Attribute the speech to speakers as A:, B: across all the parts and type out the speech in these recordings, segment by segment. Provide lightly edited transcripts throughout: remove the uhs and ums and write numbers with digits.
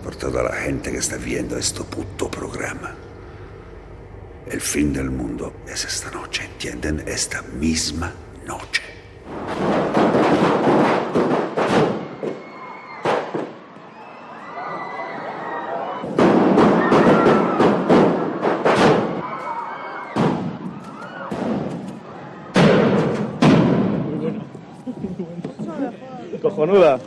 A: por toda la gente que está viendo este puto programa. El fin del mundo es esta noche, ¿entienden? Esta misma noche.
B: Cojonuda.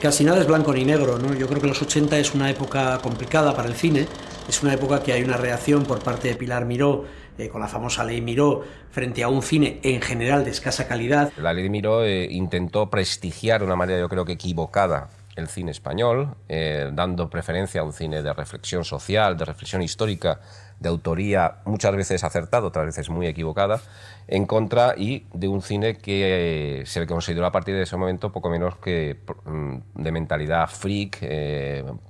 C: Casi nada es blanco ni negro, ¿no? Yo creo que los 80 es una época complicada para el cine, es una época que hay una reacción por parte de Pilar Miró, con la famosa Ley Miró, frente a un cine en general de escasa calidad.
D: La Ley Miró intentó prestigiar de una manera, yo creo que equivocada, el cine español, dando preferencia a un cine de reflexión social, de reflexión histórica, de autoría muchas veces acertada, otras veces muy equivocada, en contra y de un cine que se consideró a partir de ese momento poco menos que de mentalidad freak,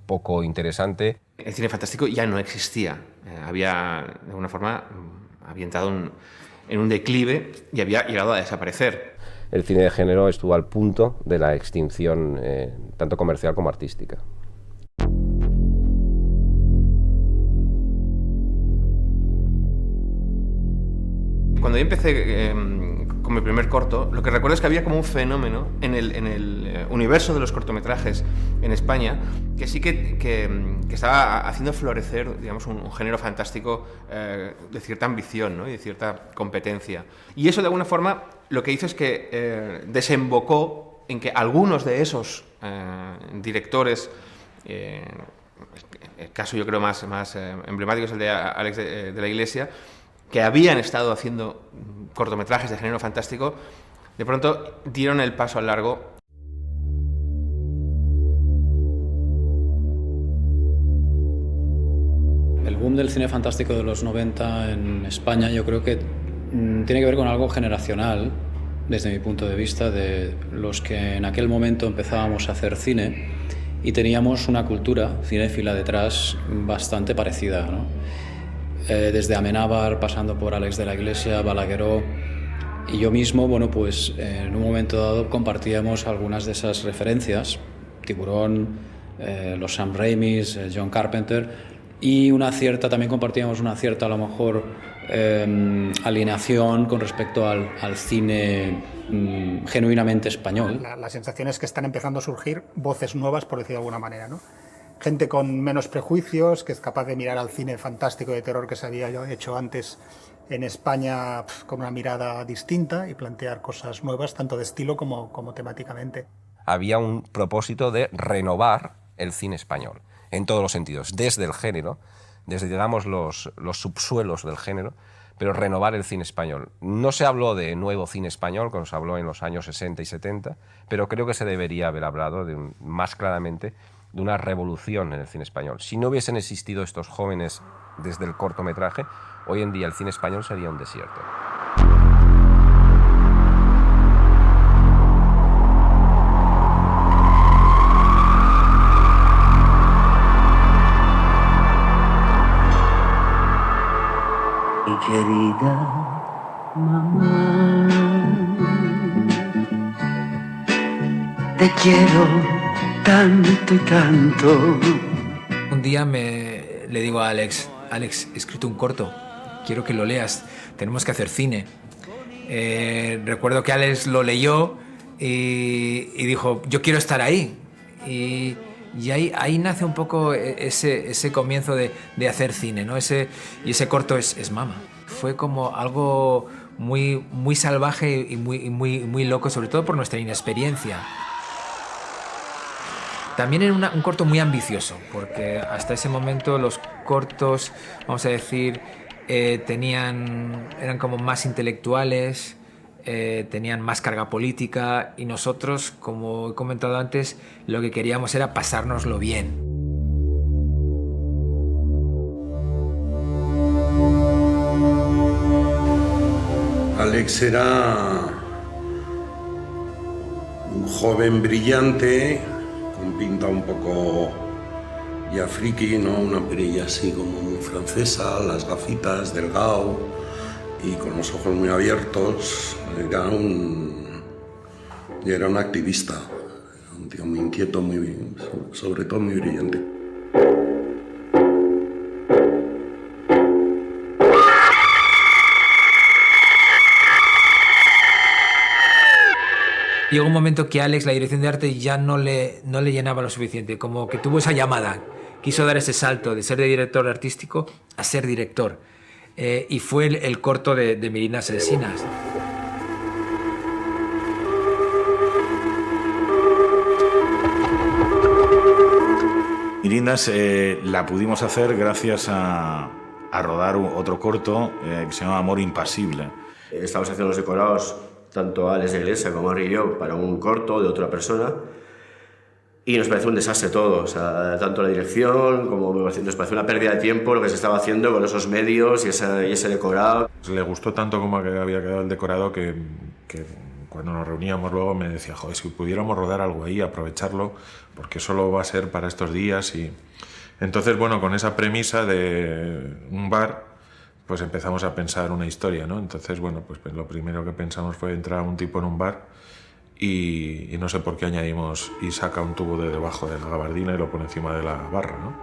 D: poco interesante.
E: El cine fantástico ya no existía, había de alguna forma había entrado en un declive y había llegado a desaparecer.
D: El cine de género estuvo al punto de la extinción, tanto comercial como artística.
E: Cuando yo empecé con mi primer corto, lo que recuerdo es que había como un fenómeno en el universo de los cortometrajes en España que sí que estaba haciendo florecer, digamos, un género fantástico de cierta ambición, ¿no? Y de cierta competencia. Y eso, de alguna forma, lo que hizo es que desembocó en que algunos de esos directores, el caso yo creo más emblemático es el de Alex de la Iglesia, que habían estado haciendo cortometrajes de género fantástico, de pronto dieron el paso al largo.
F: El boom del cine fantástico de los 90 en España yo creo que tiene que ver con algo generacional, desde mi punto de vista, de los que en aquel momento empezábamos a hacer cine y teníamos una cultura cinéfila detrás bastante parecida, ¿no? Desde Amenábar, pasando por Alex de la Iglesia, Balagueró y yo mismo, bueno, pues en un momento dado compartíamos algunas de esas referencias, Tiburón, los Sam Raimis, John Carpenter, y también compartíamos una cierta, a lo mejor, alineación con respecto al cine genuinamente español.
G: La sensación es que están empezando a surgir voces nuevas, por decirlo de alguna manera, ¿no? Gente con menos prejuicios, que es capaz de mirar al cine fantástico de terror que se había hecho antes en España con una mirada distinta y plantear cosas nuevas, tanto de estilo como temáticamente.
D: Había un propósito de renovar el cine español, en todos los sentidos, desde el género, desde, digamos, los subsuelos del género, pero renovar el cine español. No se habló de nuevo cine español, como se habló en los años 60 y 70, pero creo que se debería haber hablado más claramente de una revolución en el cine español. Si no hubiesen existido estos jóvenes desde el cortometraje, hoy en día el cine español sería un desierto.
H: Mi querida mamá, te quiero tanto y tanto.
I: Un día le digo a Alex, he escrito un corto, quiero que lo leas, tenemos que hacer cine. Recuerdo que Alex lo leyó y dijo, yo quiero estar ahí. Y ahí nace un poco ese comienzo de hacer cine, ¿no? Y ese corto es Mama. Fue como algo muy, muy salvaje y muy loco, sobre todo por nuestra inexperiencia. También era un corto muy ambicioso, porque hasta ese momento los cortos, vamos a decir, eran como más intelectuales, tenían más carga política, y nosotros, como he comentado antes, lo que queríamos era pasárnoslo bien.
A: Alex era un joven brillante, con pinta un poco
B: ya friki, ¿no? Una perilla así como muy francesa, las gafitas, delgado y con los ojos muy abiertos. Era un activista, un tío muy inquieto, sobre todo muy brillante.
I: Llegó un momento que a Alex la dirección de arte ya no le llenaba lo suficiente, como que tuvo esa llamada, quiso dar ese salto de ser de director artístico a ser director. Y fue el corto de Merindas Asesinas.
J: Merindas la pudimos hacer gracias a rodar otro corto que se llama Amor Impasible.
K: Estamos haciendo los decorados, tanto Alex de Iglesia como Henry y yo, para un corto de otra persona, y nos parece un desastre todo, o sea, tanto la dirección como nos parece una pérdida de tiempo lo que se estaba haciendo con esos medios y ese decorado.
L: Le gustó tanto como había quedado el decorado que cuando nos reuníamos luego me decía, joder, si pudiéramos rodar algo ahí, aprovecharlo, porque solo va a ser para estos días. Y entonces, bueno, con esa premisa de un bar, pues empezamos a pensar una historia, ¿no? Entonces, bueno, pues lo primero que pensamos fue entrar a un tipo en un bar y no sé por qué añadimos y saca un tubo de debajo de la gabardina y lo pone encima de la barra, ¿no?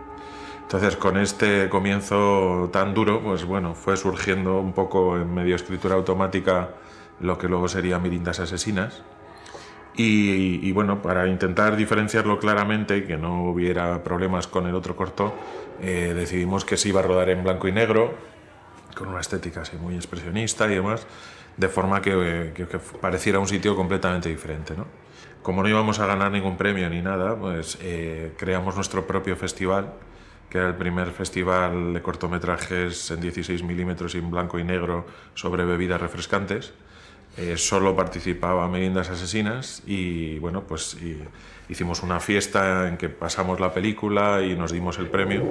L: Entonces, con este comienzo tan duro, pues bueno, fue surgiendo un poco en medio escritura automática lo que luego sería Merindas Asesinas. Y bueno, para intentar diferenciarlo claramente y que no hubiera problemas con el otro corto, decidimos que se iba a rodar en blanco y negro, con una estética así muy expresionista y demás, de forma que pareciera un sitio completamente diferente, ¿no? Como no íbamos a ganar ningún premio ni nada, pues creamos nuestro propio festival, que era el primer festival de cortometrajes en 16 milímetros y en blanco y negro sobre bebidas refrescantes. Solo participaba Merindas Asesinas y bueno, pues hicimos una fiesta en que pasamos la película y nos dimos el premio.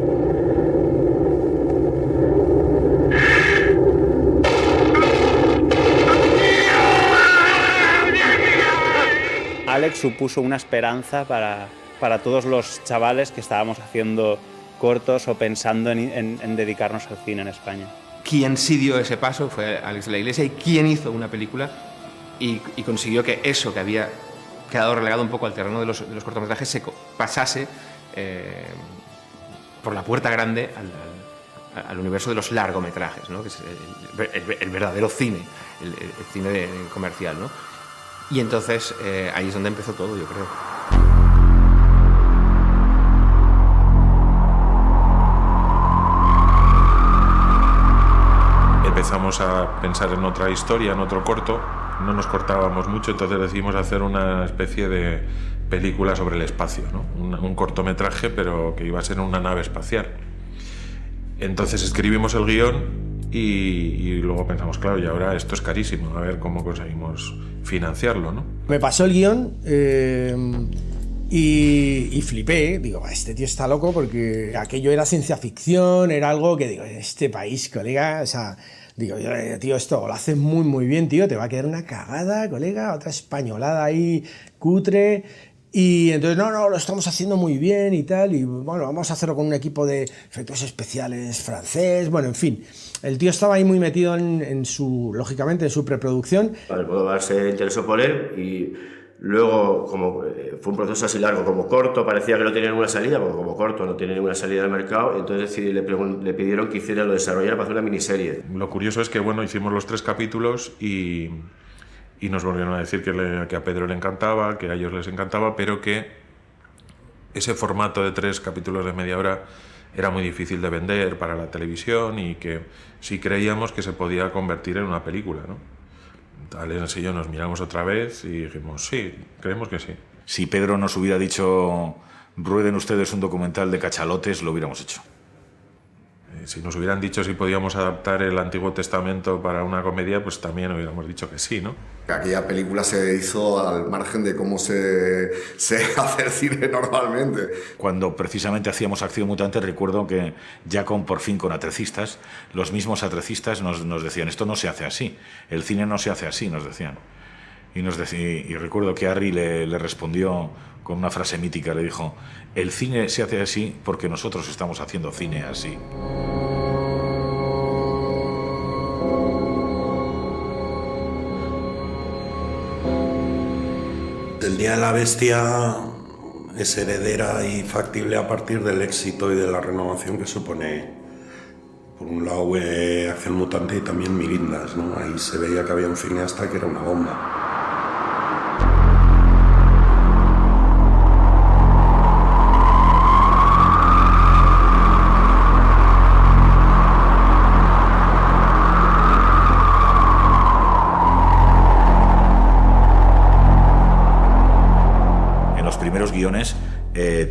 M: Alex supuso una esperanza para todos los chavales que estábamos haciendo cortos o pensando en dedicarnos al cine en España.
E: Quien sí dio ese paso fue Alex de la Iglesia y quien hizo una película y consiguió que eso que había quedado relegado un poco al terreno de los cortometrajes se pasase por la puerta grande al universo de los largometrajes, ¿no? Que es el verdadero cine, el cine comercial, ¿no? Y entonces ahí es donde empezó todo, yo creo.
L: Empezamos a pensar en otra historia, en otro corto. No nos cortábamos mucho, entonces decidimos hacer una especie de película sobre el espacio, ¿no? Un cortometraje, pero que iba a ser una nave espacial. Entonces escribimos el guión y luego pensamos, claro, y ahora esto es carísimo, a ver cómo conseguimos financiarlo, ¿no?
N: Me pasó el guión y flipé, digo, este tío está loco porque aquello era ciencia ficción, era algo que digo, este país, colega, o sea, digo, tío, esto lo haces muy muy bien, tío, te va a quedar una cagada, colega, otra españolada ahí, cutre. Y entonces, no, lo estamos haciendo muy bien y tal, y bueno, vamos a hacerlo con un equipo de efectos especiales francés, bueno, en fin. El tío estaba ahí muy metido lógicamente, en su preproducción.
K: Almodóvar se interesó por él y luego, como fue un proceso así largo, como corto, parecía que no tenía ninguna salida, porque como corto no tiene ninguna salida de mercado, entonces le pidieron que hiciera, lo desarrollara para hacer una miniserie.
L: Lo curioso es que, bueno, hicimos los 3 capítulos y nos volvieron a decir que a Pedro le encantaba, que a ellos les encantaba, pero que ese formato de 3 capítulos de media hora era muy difícil de vender para la televisión y que sí creíamos que se podía convertir en una película, ¿no? Alex y yo nos miramos otra vez y dijimos, sí, creemos que sí.
J: Si Pedro nos hubiera dicho, rueden ustedes un documental de cachalotes, lo hubiéramos hecho.
L: Si nos hubieran dicho si podíamos adaptar el Antiguo Testamento para una comedia, pues también hubiéramos dicho que sí, ¿no?
O: Aquella película se hizo al margen de cómo se hace el cine normalmente.
J: Cuando precisamente hacíamos Acción Mutante, recuerdo que ya por fin con atrecistas, los mismos atrecistas nos decían, esto no se hace así, el cine no se hace así, nos decían. y recuerdo que Harry le respondió con una frase mítica, le dijo: el cine se hace así porque nosotros estamos haciendo cine así.
B: El Día de la Bestia es heredera y factible a partir del éxito y de la renovación que supone, por un lado, Acción Mutante y también Mirindas, ¿no? Ahí se veía que había un cineasta que era una bomba.
J: Guiones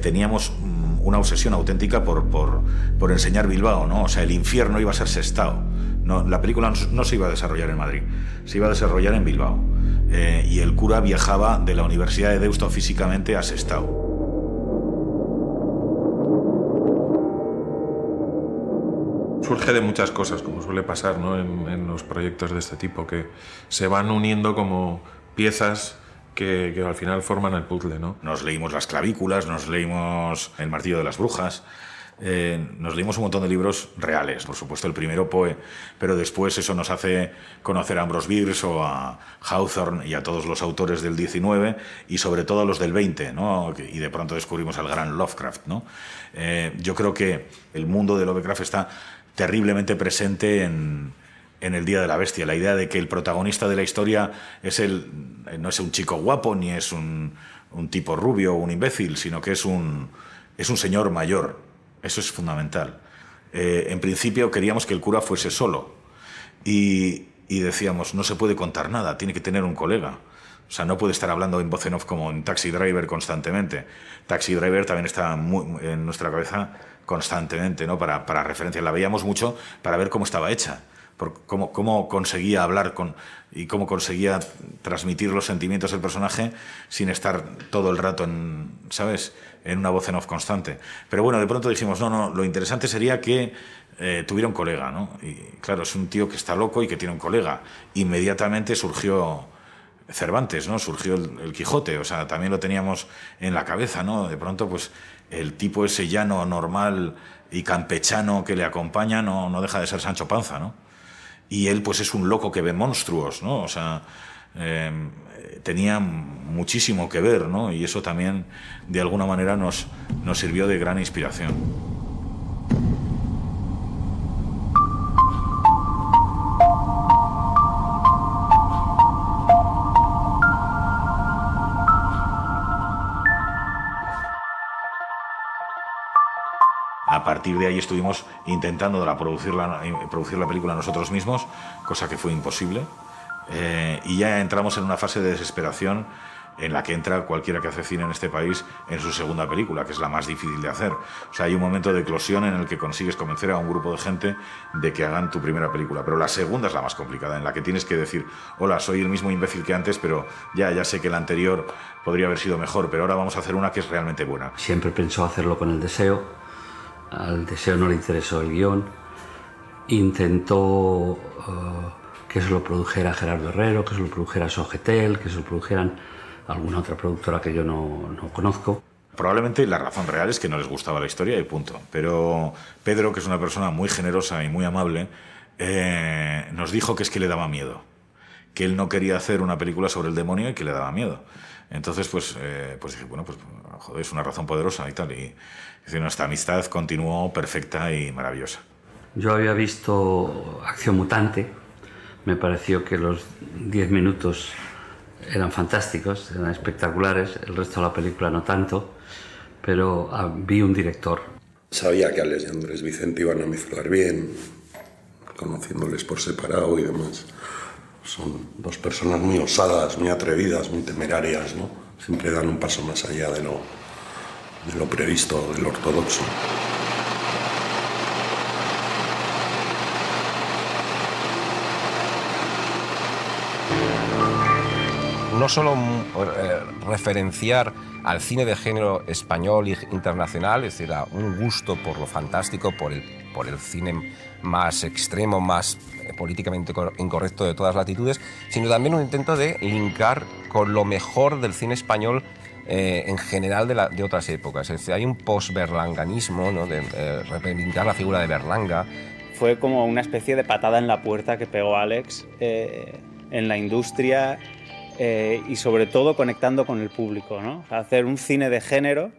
J: teníamos una obsesión auténtica por enseñar Bilbao, ¿no? O sea, el infierno iba a ser Sestao. No, la película no se iba a desarrollar en Madrid, se iba a desarrollar en Bilbao. Y el cura viajaba de la Universidad de Deusto físicamente a Sestao.
L: Surge de muchas cosas, como suele pasar, ¿no? en los proyectos de este tipo, que se van uniendo como piezas que al final forman el puzzle, ¿no?
J: Nos leímos Las clavículas, nos leímos El martillo de las brujas, nos leímos un montón de libros reales, por supuesto el primero Poe, pero después eso nos hace conocer a Ambrose Bierce o a Hawthorne y a todos los autores del 19 y sobre todo a los del 20, ¿no? Y de pronto descubrimos al gran Lovecraft, ¿no? Yo creo que el mundo de Lovecraft está terriblemente presente en El Día de la Bestia, la idea de que el protagonista de la historia no es un chico guapo, ni es un tipo rubio o un imbécil, sino que es un señor mayor. Eso es fundamental. En principio queríamos que el cura fuese solo y decíamos, no se puede contar nada, tiene que tener un colega. O sea, no puede estar hablando en voz en off como en Taxi Driver constantemente. Taxi Driver también está en nuestra cabeza constantemente, ¿no? Para referencia. La veíamos mucho para ver cómo estaba hecha. Por cómo conseguía hablar y cómo conseguía transmitir los sentimientos del personaje sin estar todo el rato ¿sabes?, en una voz en off constante. Pero bueno, de pronto dijimos, no, lo interesante sería que tuviera un colega, ¿no? Y claro, es un tío que está loco y que tiene un colega. Inmediatamente surgió Cervantes, ¿no? Surgió el Quijote, o sea, también lo teníamos en la cabeza, ¿no? De pronto, pues, el tipo ese llano, normal y campechano que le acompaña no deja de ser Sancho Panza, ¿no? Y él pues es un loco que ve monstruos, ¿no? O sea, tenía muchísimo que ver, ¿no? Y eso también de alguna manera nos sirvió de gran inspiración. A partir de ahí estuvimos intentando producir la película nosotros mismos, cosa que fue imposible. Y ya entramos en una fase de desesperación en la que entra cualquiera que hace cine en este país en su segunda película, que es la más difícil de hacer. O sea, hay un momento de eclosión en el que consigues convencer a un grupo de gente de que hagan tu primera película, pero la segunda es la más complicada, en la que tienes que decir, hola, soy el mismo imbécil que antes, pero ya sé que la anterior podría haber sido mejor, pero ahora vamos a hacer una que es realmente buena.
H: Siempre pensó hacerlo con El Deseo. Al Deseo no le interesó el guión. Intentó que se lo produjera Gerardo Herrero, que se lo produjera Sogetel, que se lo produjeran alguna otra productora que yo no conozco.
J: Probablemente la razón real es que no les gustaba la historia y punto. Pero Pedro, que es una persona muy generosa y muy amable, nos dijo que es que le daba miedo. Que él no quería hacer una película sobre el demonio y que le daba miedo. Entonces, pues dije, bueno, pues joder, es una razón poderosa y tal. Y nuestra amistad continuó perfecta y maravillosa.
H: Yo había visto Acción Mutante. Me pareció que los 10 minutos eran fantásticos, eran espectaculares. El resto de la película no tanto, pero vi un director.
B: Sabía que Alex y Andrés Vicente iban a mezclar bien, conociéndoles por separado y demás. Son dos personas muy osadas, muy atrevidas, muy temerarias, ¿no? Siempre dan un paso más allá de lo previsto, del ortodoxo.
D: No solo referenciar al cine de género español e internacional, es decir, a un gusto por lo fantástico, por el cine más extremo, más políticamente incorrecto de todas latitudes, sino también un intento de linkar con lo mejor del cine español en general de otras épocas. Es decir, hay un post-berlanganismo, ¿no?, de reivindicar la figura de Berlanga.
M: Fue como una especie de patada en la puerta que pegó Alex en la industria y sobre todo conectando con el público, ¿no? O sea, hacer un cine de género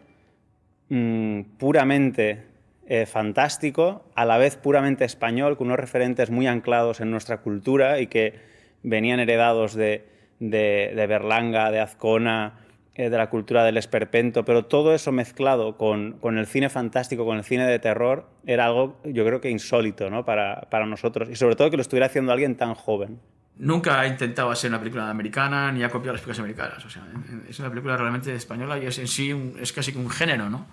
M: puramente fantástico, a la vez puramente español, con unos referentes muy anclados en nuestra cultura y que venían heredados de Berlanga, de Azcona, de la cultura del esperpento, pero todo eso mezclado con el cine fantástico, con el cine de terror, era algo, yo creo que insólito, ¿no?, para nosotros, y sobre todo que lo estuviera haciendo alguien tan joven.
P: Nunca ha intentado hacer una película americana ni ha copiado las películas americanas. O sea, es una película realmente española y es en sí es casi que un género, ¿no?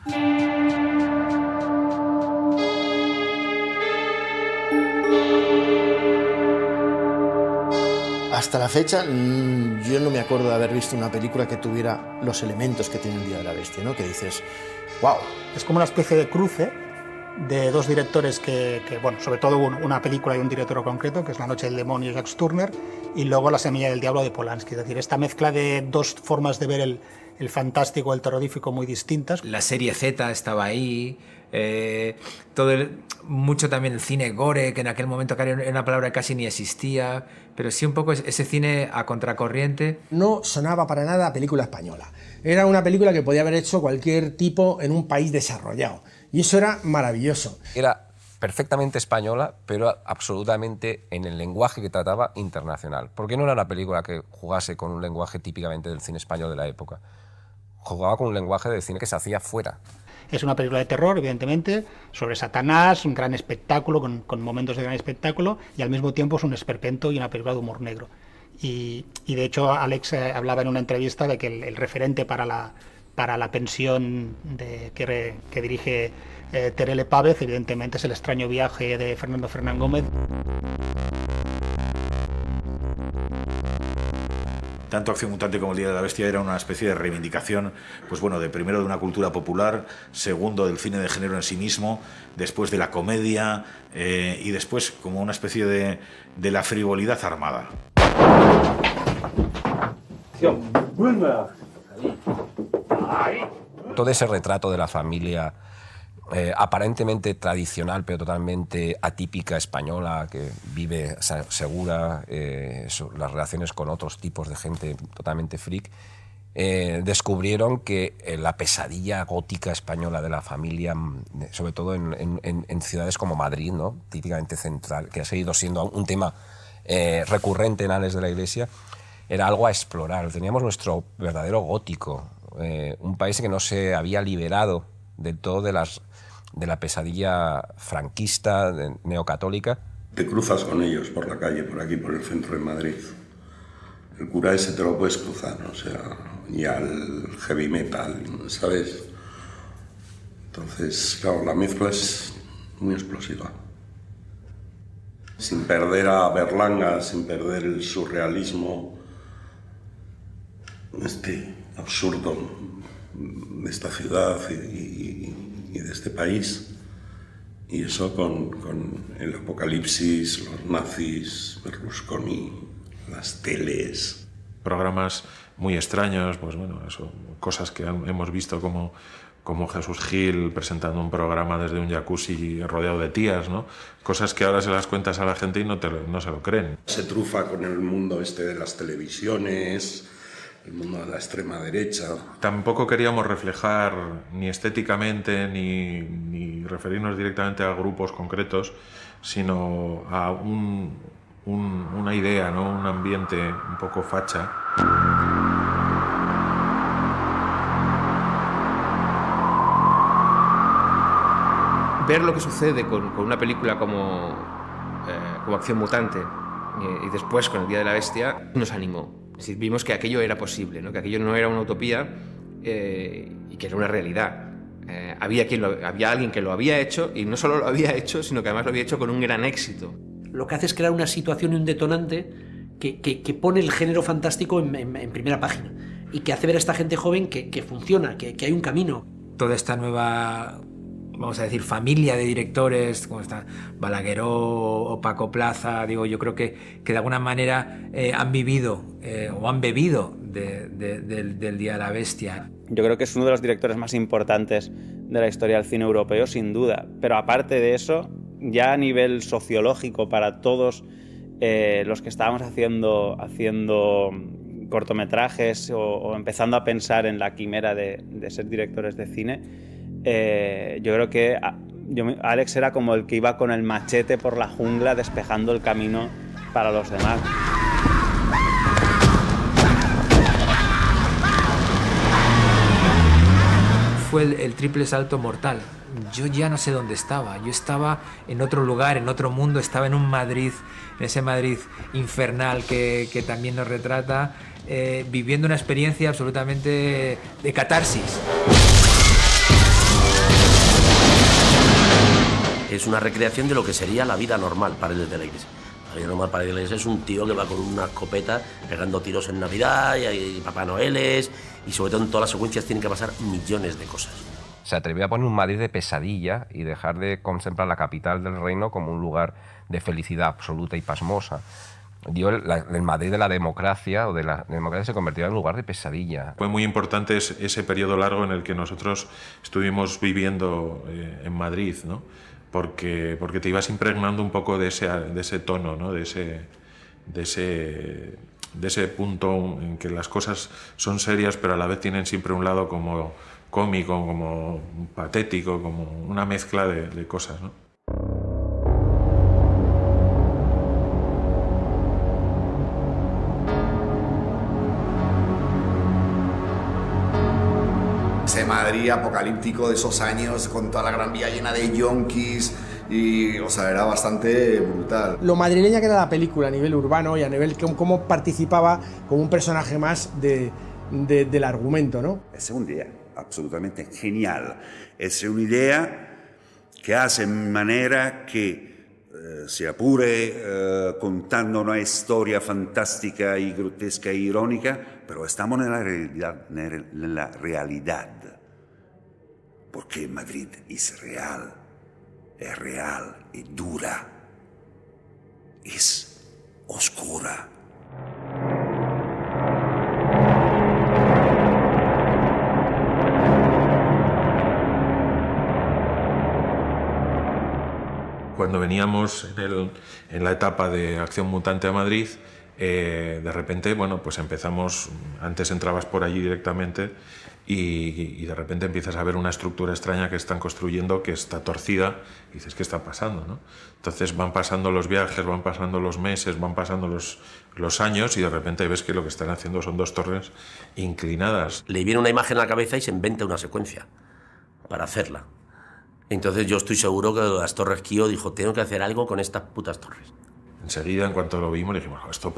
Q: Hasta la fecha, yo no me acuerdo de haber visto una película que tuviera los elementos que tiene El Día de la Bestia, ¿no? Que dices, wow.
G: Es como una especie de cruce de dos directores que bueno, sobre todo una película y un director concreto, que es La Noche del Demonio y Jacques Tourneur, y luego La Semilla del Diablo de Polanski. Es decir, esta mezcla de dos formas de ver el fantástico, el terrorífico muy distintas.
I: La serie Z estaba ahí, mucho también el cine gore, que en aquel momento era una palabra que casi ni existía, pero sí un poco ese cine a contracorriente.
N: No sonaba para nada a película española. Era una película que podía haber hecho cualquier tipo en un país desarrollado. Y eso era maravilloso.
D: Era perfectamente española, pero absolutamente en el lenguaje que trataba internacional. Porque no era una película que jugase con un lenguaje típicamente del cine español de la época. Jugaba con un lenguaje de cine que se hacía fuera.
G: Es una película de terror, evidentemente, sobre Satanás, un gran espectáculo, con momentos de gran espectáculo, y al mismo tiempo es un esperpento y una película de humor negro. Y de hecho, Alex hablaba en una entrevista de que el referente para la pensión que dirige Terele Pávez, evidentemente, es El extraño viaje de Fernando Fernán Gómez.
J: Tanto Acción Mutante como El Día de la Bestia era una especie de reivindicación, pues bueno, primero de una cultura popular, segundo del cine de género en sí mismo, después de la comedia y después como una especie de la frivolidad armada.
D: Todo ese retrato de la familia aparentemente tradicional, pero totalmente atípica española, que vive segura, las relaciones con otros tipos de gente totalmente freak, descubrieron que la pesadilla gótica española de la familia, sobre todo en ciudades como Madrid, ¿no?, típicamente central, que ha seguido siendo un tema recurrente en Ales de la Iglesia, era algo a explorar. Teníamos nuestro verdadero gótico, un país que no se había liberado del todo de la pesadilla franquista, neocatólica.
B: Te cruzas con ellos por la calle, por aquí, por el centro de Madrid. El cura ese te lo puedes cruzar, o sea, y al heavy metal, ¿sabes? Entonces, claro, la mezcla es muy explosiva. Sin perder a Berlanga, sin perder el surrealismo, absurdo de esta ciudad y de este país. Y eso con el apocalipsis, los nazis, Berlusconi, las teles.
L: Programas muy extraños, pues bueno, eso, cosas que hemos visto como Jesús Gil presentando un programa desde un jacuzzi rodeado de tías, ¿no? Cosas que ahora se las cuentas a la gente y no se lo creen.
B: Se trufa con el mundo de las televisiones, el mundo de la extrema derecha.
L: Tampoco queríamos reflejar ni estéticamente ni referirnos directamente a grupos concretos, sino a una idea, ¿no?, un ambiente un poco facha.
E: Ver lo que sucede con una película como Acción Mutante y después con El Día de la Bestia nos animó. Es decir, vimos que aquello era posible, ¿no?, que aquello no era una utopía y que era una realidad. Había alguien que lo había hecho, y no solo lo había hecho, sino que además lo había hecho con un gran éxito.
C: Lo que hace es crear una situación y un detonante que pone el género fantástico en primera página. y que hace ver a esta gente joven que funciona, que hay un camino.
I: Toda esta nueva, vamos a decir, familia de directores, como está Balagueró o Paco Plaza, digo, yo creo que de alguna manera han vivido o han bebido del Día de la Bestia.
M: Yo creo que es uno de los directores más importantes de la historia del cine europeo, sin duda. Pero aparte de eso, ya a nivel sociológico, para todos los que estábamos haciendo cortometrajes o empezando a pensar en la quimera de ser directores de cine, yo creo que Alex era como el que iba con el machete por la jungla despejando el camino para los demás.
I: Fue el triple salto mortal. Yo ya no sé dónde estaba. Yo estaba en otro lugar, en otro mundo. Estaba en un Madrid, en ese Madrid infernal que también nos retrata, viviendo una experiencia absolutamente de catarsis.
R: Es una recreación de lo que sería la vida normal para el de la Iglesia. La vida normal para la Iglesia es un tío que va con una escopeta pegando tiros en Navidad y Papá Noeles, y sobre todo en todas las secuencias tienen que pasar millones de cosas.
D: Se atrevió a poner un Madrid de pesadilla y dejar de contemplar la capital del reino como un lugar de felicidad absoluta y pasmosa. El Madrid de la democracia o de la democracia se convirtió en un lugar de pesadilla.
L: Fue muy importante ese periodo largo en el que nosotros estuvimos viviendo en Madrid, ¿no? Porque te ibas impregnando un poco de ese tono, ¿no? de ese punto en que las cosas son serias, pero a la vez tienen siempre un lado como cómico, como patético, como una mezcla de cosas, ¿no?
O: Ese Madrid apocalíptico de esos años, con toda la Gran Vía llena de yonkis, y, o sea, era bastante brutal.
N: Lo madrileña que era la película a nivel urbano y a nivel cómo participaba como un personaje más del argumento, ¿no?
A: Es una idea absolutamente genial. Es una idea que hace en manera que, sia pure contando una historia fantástica y grotesca e irónica, pero estamos en la realidad. Porque Madrid es real y dura, es oscura.
L: Cuando veníamos en la etapa de Acción Mutante a Madrid, de repente, bueno, pues empezamos, antes entrabas por allí directamente y de repente empiezas a ver una estructura extraña que están construyendo, que está torcida, y dices, ¿qué está pasando, no? Entonces van pasando los viajes, van pasando los meses, van pasando los años, y de repente ves que lo que están haciendo son dos torres inclinadas.
R: Le viene una imagen a la cabeza y se inventa una secuencia para hacerla. Entonces yo estoy seguro que las Torres Kío dijo, tengo que hacer algo con estas putas torres.
L: Enseguida, en cuanto lo vimos, dijimos, esto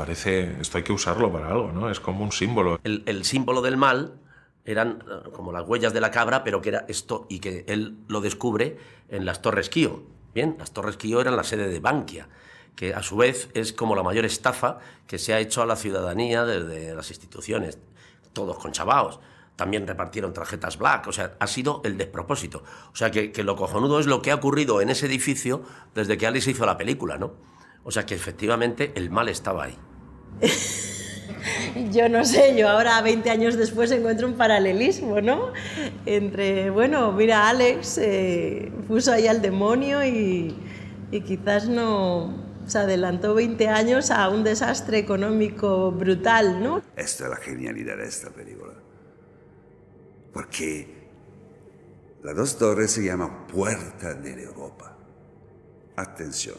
L: hay que usarlo para algo, ¿no? Es como un símbolo.
R: El símbolo del mal eran como las huellas de la cabra, pero que era esto, y que él lo descubre en las Torres Kío. Bien, las Torres Kío eran la sede de Bankia, que a su vez es como la mayor estafa que se ha hecho a la ciudadanía desde las instituciones, todos conchavaos. También repartieron tarjetas black, o sea, ha sido el despropósito. O sea, que lo cojonudo es lo que ha ocurrido en ese edificio desde que Alex hizo la película, ¿no? O sea, que efectivamente el mal estaba ahí.
S: Yo no sé, yo ahora 20 años después encuentro un paralelismo, ¿no? Entre, bueno, mira, Alex puso ahí al demonio y quizás no se adelantó 20 años a un desastre económico brutal, ¿no?
A: Esta es la genialidad de esta película. Porque las dos torres se llaman Puerta de Europa. Atención.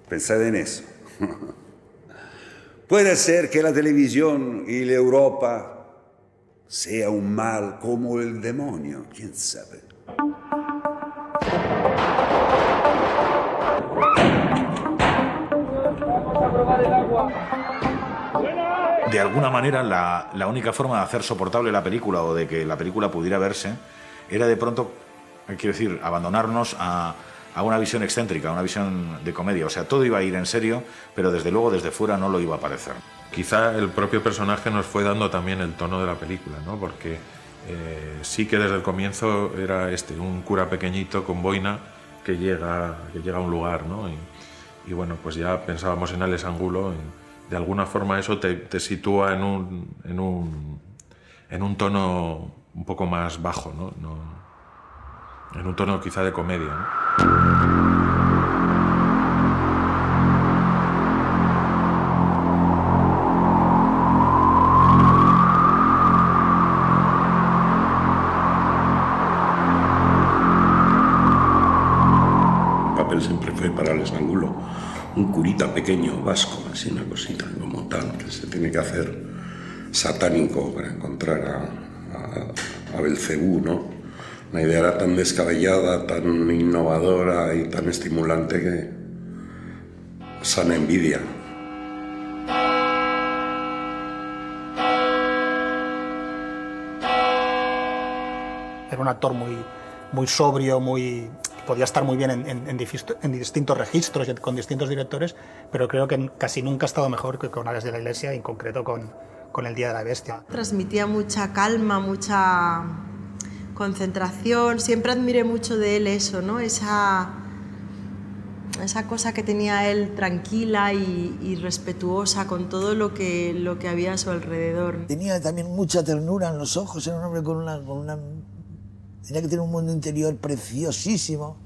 A: Pensad en eso. Puede ser que la televisión y la Europa sea un mal como el demonio, quién sabe.
J: De alguna manera, la única forma de hacer soportable la película o de que la película pudiera verse era de pronto, quiero decir, abandonarnos a a una visión excéntrica, a una visión de comedia. O sea, todo iba a ir en serio, pero desde luego desde fuera no lo iba a parecer.
L: Quizá el propio personaje nos fue dando también el tono de la película, ¿no? Porque sí que desde el comienzo era un cura pequeñito con boina que llega a un lugar, ¿no? Y bueno, pues ya pensábamos en Alex Angulo. De alguna forma eso te sitúa en un tono un poco más bajo, ¿no? En un tono quizá de comedia, ¿no?
B: Siempre fue para Alex Angulo un curita pequeño vasco, así una cosita como tal, que se tiene que hacer satánico para encontrar a Belcebú, ¿no? La idea era tan descabellada, tan innovadora y tan estimulante que sana envidia.
G: Era un actor muy sobrio, podía estar muy bien en distintos registros y con distintos directores, pero creo que casi nunca ha estado mejor que con Alex de la Iglesia, y en concreto con El Día de la Bestia.
S: Transmitía mucha calma, mucha concentración. Siempre admiré mucho de él eso, ¿no? Esa cosa que tenía él tranquila y respetuosa con todo lo que había a su alrededor.
T: Tenía también mucha ternura en los ojos, era un hombre con una tenía que tener un mundo interior preciosísimo.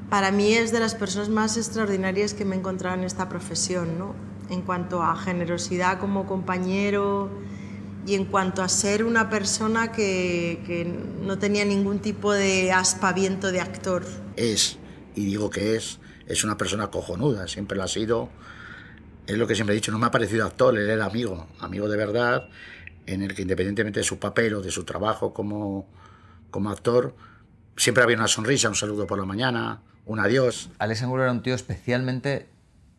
S: Para mí es de las personas más extraordinarias que me he encontrado en esta profesión, ¿no? En cuanto a generosidad como compañero y en cuanto a ser una persona que no tenía ningún tipo de aspaviento de actor.
U: Y digo que es una persona cojonuda, siempre lo ha sido. Es lo que siempre he dicho, no me ha parecido actor, él era amigo de verdad, en el que independientemente de su papel o de su trabajo como actor, siempre había una sonrisa, un saludo por la mañana, un adiós.
V: Alex Angulo era un tío especialmente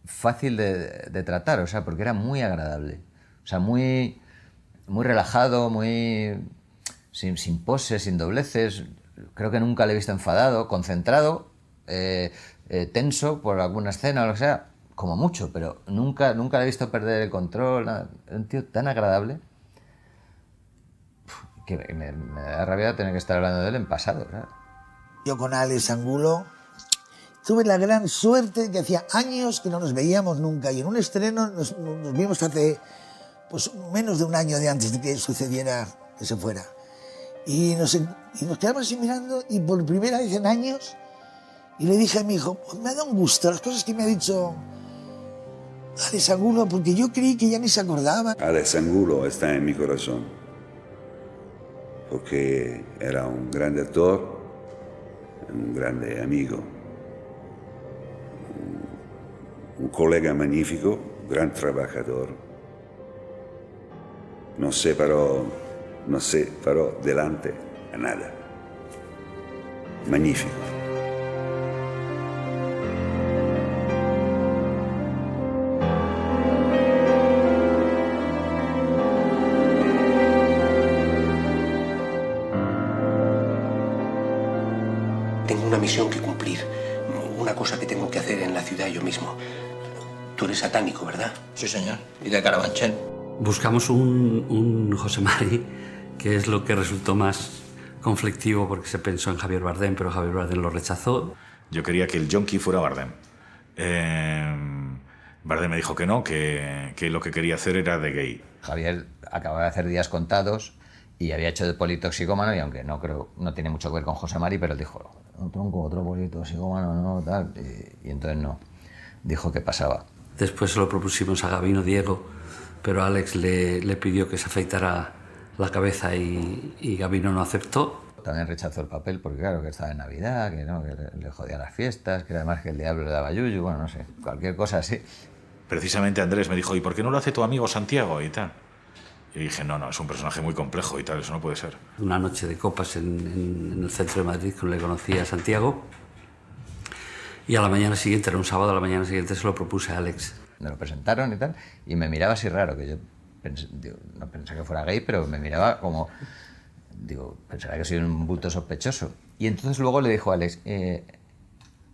V: fácil de tratar, o sea, porque era muy agradable. O sea, muy relajado, sin poses, sin dobleces. Creo que nunca le he visto enfadado, concentrado, tenso por alguna escena o lo que sea, como mucho, pero nunca le he visto perder el control. Nada. Era un tío tan agradable que me da rabia tener que estar hablando de él en pasado, ¿sabes?
T: Yo con Alex Angulo tuve la gran suerte que hacía años que no nos veíamos nunca, y en un estreno nos vimos hace menos de un año de antes de que sucediera que se fuera. Y nos quedamos así mirando, y por primera vez en años, y le dije a mi hijo, pues me ha dado un gusto las cosas que me ha dicho Alex Angulo, porque yo creí que ya ni se acordaba.
A: Alex Angulo está en mi corazón, porque era un grande actor, un grande amigo, un colega magnífico, un gran trabajador. No se paró delante a nada. Magnífico.
R: Misión que cumplir, una cosa que tengo que hacer en la ciudad yo mismo. Tú eres satánico, ¿verdad?
Q: Sí, señor. Y de Carabanchel.
H: Buscamos un José Mari, que es lo que resultó más conflictivo, porque se pensó en Javier Bardem, pero Javier Bardem lo rechazó.
J: Yo quería que el yonki fuera Bardem. Bardem me dijo que no, que lo que quería hacer era de gay.
V: Javier acababa de hacer Días Contados y había hecho de politoxicómano, y aunque no tiene mucho que ver con José Mari, pero él dijo, un tronco, otro politoxicómano, no, tal, y entonces no, dijo que pasaba.
H: Después se lo propusimos a Gabino Diego, pero Alex le pidió que se afeitara la cabeza y Gabino no aceptó.
V: También rechazó el papel porque claro, que estaba en Navidad, que le jodía las fiestas, que además que el diablo le daba yuyu, bueno, no sé, cualquier cosa así.
J: Precisamente Andrés me dijo, ¿y por qué no lo hace tu amigo Santiago y tal? Y dije, no, es un personaje muy complejo y tal, eso no puede ser.
H: Una noche de copas en el centro de Madrid, cuando le conocí a Santiago, y a la mañana siguiente, era un sábado, a la mañana siguiente se lo propuse a Alex.
V: Me lo presentaron y tal, y me miraba así raro, que yo no pensé que fuera gay, pero me miraba como, pensará que soy un bulto sospechoso. Y entonces luego le dijo a Alex,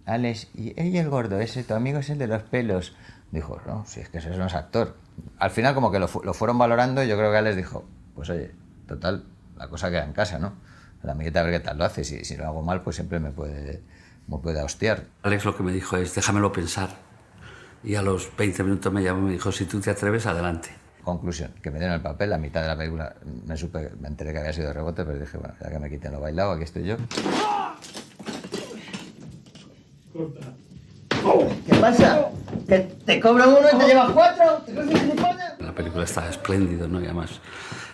V: Alex, y el gordo, ese, tu amigo es el de los pelos. Dijo, no, si es que ese no es actor. Al final como que lo fueron valorando y yo creo que Alex dijo, pues oye, total, la cosa queda en casa, ¿no? La amiguita a ver qué tal lo hace, si lo hago mal pues siempre me puede hostiar.
H: Alex lo que me dijo es, déjamelo pensar. Y a los 20 minutos me llamó y me dijo, si tú te atreves, adelante.
V: Conclusión, que me dieron el papel, la mitad de la película me enteré que había sido de rebote, pero dije, bueno, ya que me quiten lo bailado, aquí estoy yo.
F: ¿Qué pasa? ¿Que te cobra uno y te llevas 4? ¿Te crees gilipollas?
H: La película está espléndido, ¿no? Y además,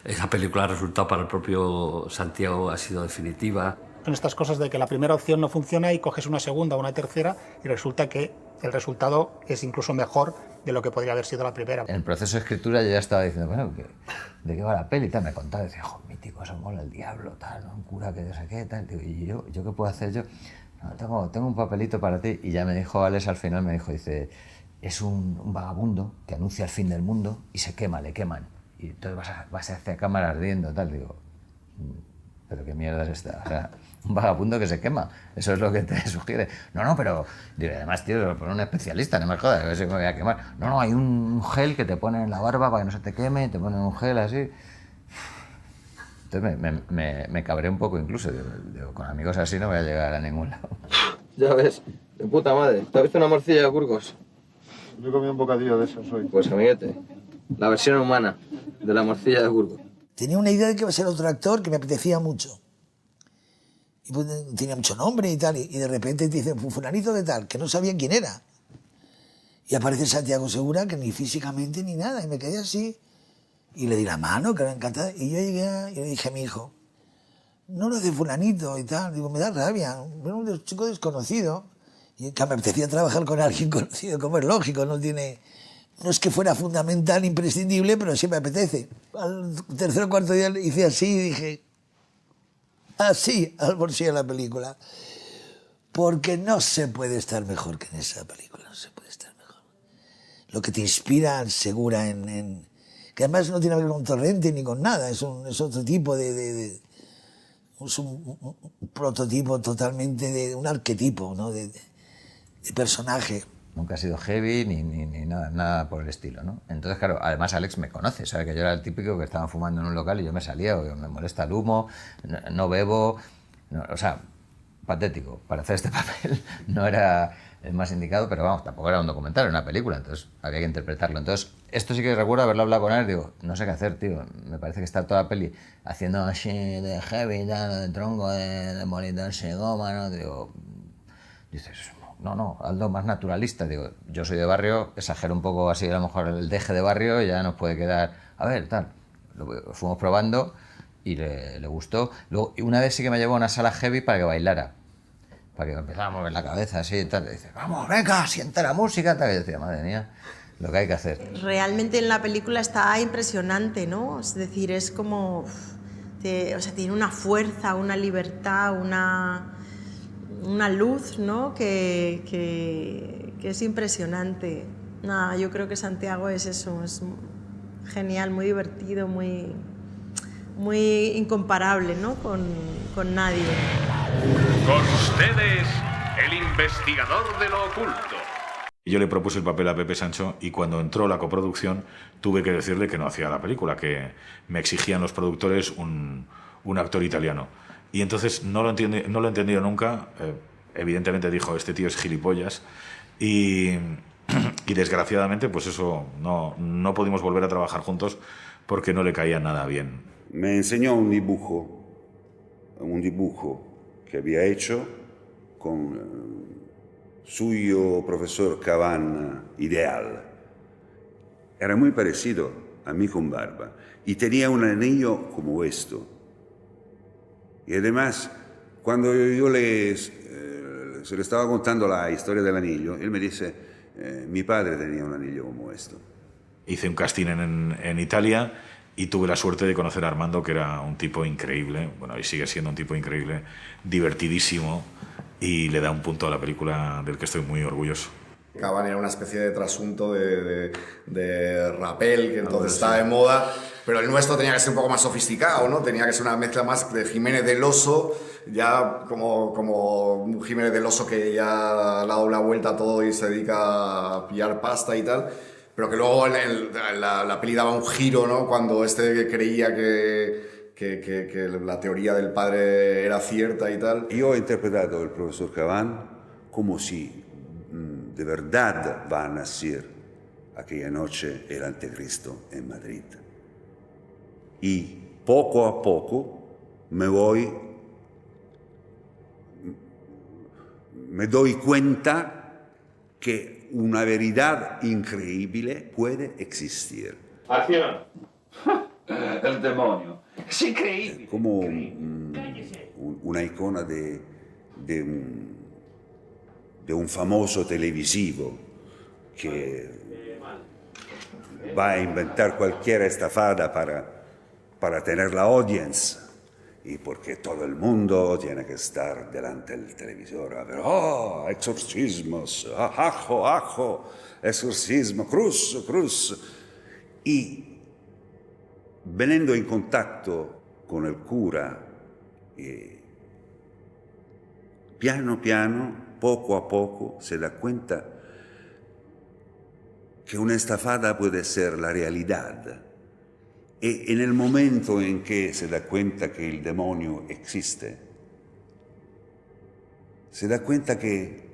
H: esa película ha resultado para el propio Santiago, ha sido definitiva.
G: Son estas cosas de que la primera opción no funciona y coges una segunda o una tercera y resulta que el resultado es incluso mejor de lo que podría haber sido la primera.
V: En el proceso de escritura yo ya estaba diciendo, bueno, ¿de qué va la peli? Tal, me contaba, decía, jo, mítico, eso mola el diablo, tal, ¿no? Un cura que no sé qué, tal. Digo, ¿y yo qué puedo hacer yo? No, tengo un papelito para ti. Y ya me dijo Alex, al final me dijo, dice, es un vagabundo que anuncia el fin del mundo y se quema, le queman. Y entonces vas hacia cámara ardiendo, tal. Digo, ¿pero qué mierda es esta? O sea, un vagabundo que se quema, eso es lo que te sugiere. No, pero, digo, además, tío, por un especialista, no me jodas, a ver si me voy a quemar. No, hay un gel que te ponen en la barba para que no se te queme, te ponen un gel así. Entonces me cabré un poco incluso, digo, con amigos así no voy a llegar a ningún lado.
K: Ya ves, de puta madre. ¿Te has visto una morcilla de Burgos?
W: Yo he comido un bocadillo de esos hoy.
K: Pues amiguete, la versión humana de la morcilla de Burgos.
T: Tenía una idea de que iba a ser otro actor que me apetecía mucho. Y pues, tenía mucho nombre y tal, y de repente te dicen, fulanito de tal, que no sabía quién era. Y aparece Santiago Segura, que ni físicamente ni nada, y me quedé así. Y le di la mano, que era encantada, y yo llegué y le dije a mi hijo, no lo hace fulanito y tal, digo, me da rabia, era un chico desconocido, y que me apetecía trabajar con alguien conocido, como es lógico, no es que fuera fundamental, imprescindible, pero sí me apetece. Al tercer o cuarto día hice así y dije, así, al bolsillo de la película, porque no se puede estar mejor que en esa película, no se puede estar mejor. Lo que te inspira Segura que además no tiene que ver con Torrente ni con nada, es otro tipo es un prototipo totalmente de un arquetipo, ¿no? de personaje.
V: Nunca ha sido heavy ni nada por el estilo, ¿no? Entonces, claro, además Alex me conoce, sabe que yo era el típico que estaba fumando en un local y yo me salía, o me molesta el humo, no bebo, o sea, patético. Para hacer este papel no era el más indicado, pero vamos, tampoco era un documental, era una película, entonces había que interpretarlo. Entonces, esto sí que recuerdo haberlo hablado con él, digo, no sé qué hacer, tío, me parece que está toda la peli haciendo así de heavy, de tronco, de molitarse goma, ¿no? Digo, dices, no, algo más naturalista. Digo, yo soy de barrio, exagero un poco así, a lo mejor el deje de barrio, y ya nos puede quedar, a ver, tal. Lo fuimos probando y le gustó. Luego, una vez sí que me llevó a una sala heavy para que bailara, para que empezara a mover la cabeza así y tal. Y dice, vamos, venga, sienta la música, tal. Y yo decía, madre mía, lo que hay que hacer.
S: Realmente en la película está impresionante, ¿no? Es decir, es como, tiene una fuerza, una libertad, una luz, ¿no? que es impresionante. Nada, yo creo que Santiago es eso, es genial, muy divertido, muy incomparable, ¿no? con nadie.
X: Con ustedes, el investigador de lo oculto.
J: Yo le propuse el papel a Pepe Sancho y cuando entró la coproducción tuve que decirle que no hacía la película, que me exigían los productores un actor italiano. Y entonces no lo entendió nunca. Evidentemente dijo, este tío es gilipollas. Y desgraciadamente, pues eso, no pudimos volver a trabajar juntos porque no le caía nada bien.
A: Me enseñó un dibujo que había hecho con suyo profesor Cavan Ideal. Era muy parecido a mí con barba y tenía un anillo como esto. Y además, cuando yo se le estaba contando la historia del anillo, él me dice, mi padre tenía un anillo como esto.
J: Hice un casting en Italia y tuve la suerte de conocer a Armando, que era un tipo increíble, bueno, y sigue siendo un tipo increíble, divertidísimo, y le da un punto a la película del que estoy muy orgulloso.
O: Caban era una especie de trasunto de rapel que entonces estaba de moda, pero el nuestro tenía que ser un poco más sofisticado, ¿no? Tenía que ser una mezcla más de Jiménez del Oso, ya como un Jiménez del Oso que ya ha dado la vuelta a todo y se dedica a pillar pasta y tal, pero que luego la peli daba un giro, ¿no? Cuando creía que la teoría del padre era cierta y tal.
A: Yo he interpretado al profesor Caván como si de verdad va a nacer aquella noche el anticristo en Madrid. Y poco a poco me doy cuenta que una verdad increíble puede existir.
C: ¡Acción! El demonio. Es increíble.
A: Como una icona de un famoso televisivo que va a inventar cualquier estafada para tener la audiencia. Y porque todo el mundo tiene que estar delante del televisor a ver, exorcismos, ajo, exorcismo, cruz. Y venendo in contacto con el cura, piano, poco a poco, se da cuenta que una estafada puede ser la realidad. Y en el momento en que se da cuenta que el demonio existe, se da cuenta que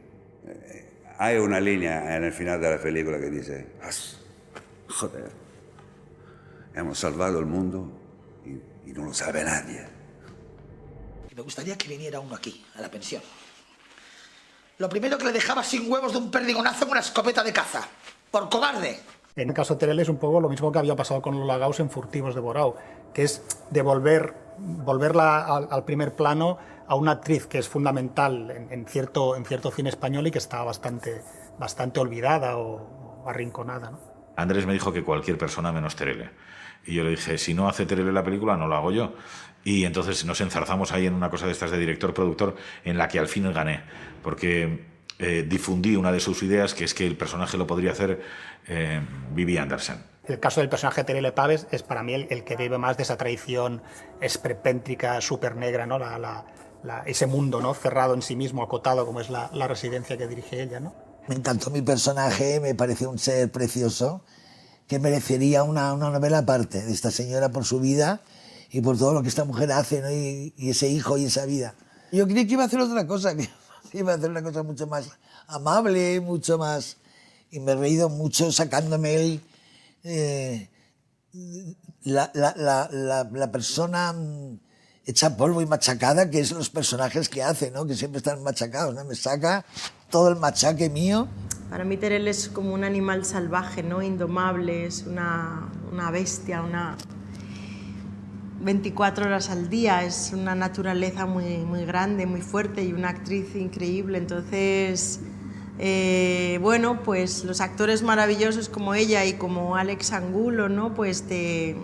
A: hay una línea en el final de la película que dice, joder, hemos salvado el mundo y no lo sabe nadie.
T: Me gustaría que viniera uno aquí, a la pensión. Lo primero que le dejaba sin huevos de un perdigonazo en una escopeta de caza, por cobarde.
G: En el caso de Teruel es un poco lo mismo que había pasado con Lola Gauss en Furtivos de Borao, que es volverla al primer plano a una actriz que es fundamental en cierto cine español y que está bastante olvidada o arrinconada, ¿no?
J: Andrés me dijo que cualquier persona menos Teruel. Y yo le dije, si no hace Teruel la película, no lo hago yo. Y entonces nos enzarzamos ahí en una cosa de estas de director-productor en la que al fin gané, porque difundí una de sus ideas, que es que el personaje lo podría hacer Vivi Andersen.
G: El caso del personaje de Teruel Paves es para mí el que vive más de esa tradición esperpéntrica, súper negra, ¿no? Ese mundo, ¿no? Cerrado en sí mismo, acotado, como es la residencia que dirige ella, ¿no?
T: Me encantó mi personaje, me pareció un ser precioso que merecería una novela aparte de esta señora por su vida y por todo lo que esta mujer hace, ¿no? Y ese hijo y esa vida. Yo creí que iba a hacer otra cosa, que iba a hacer una cosa mucho más amable, mucho más... Y me he reído mucho sacándome la persona hecha polvo y machacada, que es los personajes que hace, ¿no? Que siempre están machacados, ¿no? Me saca todo el machaque mío.
S: Para mí Teruel es como un animal salvaje, ¿no? Indomable, es una bestia, 24 horas al día, es una naturaleza muy grande, muy fuerte y una actriz increíble. Entonces, bueno, pues los actores maravillosos como ella y como Alex Angulo, ¿no? Pues te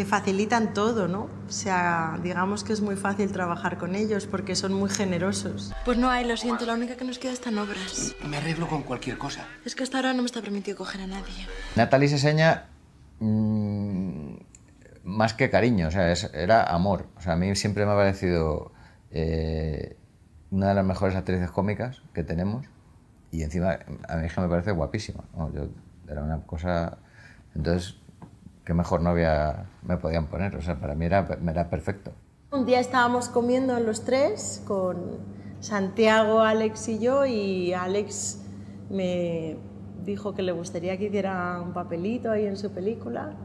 S: facilitan todo, ¿no? O sea, digamos que es muy fácil trabajar con ellos porque son muy generosos.
E: Pues no hay, lo siento, la única que nos queda está en obras.
C: Me arreglo con cualquier cosa.
E: Es que hasta ahora no me está permitido coger a nadie.
V: Natalie Seseña, más que cariño, o sea, era amor. O sea, a mí siempre me ha parecido una de las mejores actrices cómicas que tenemos y encima a mí es que me parece guapísima, ¿no? Era una cosa... Entonces, qué mejor novia me podían poner, o sea, para mí era perfecto.
S: Un día estábamos comiendo los tres con Santiago, Alex y yo, y Alex me dijo que le gustaría que hiciera un papelito ahí en su película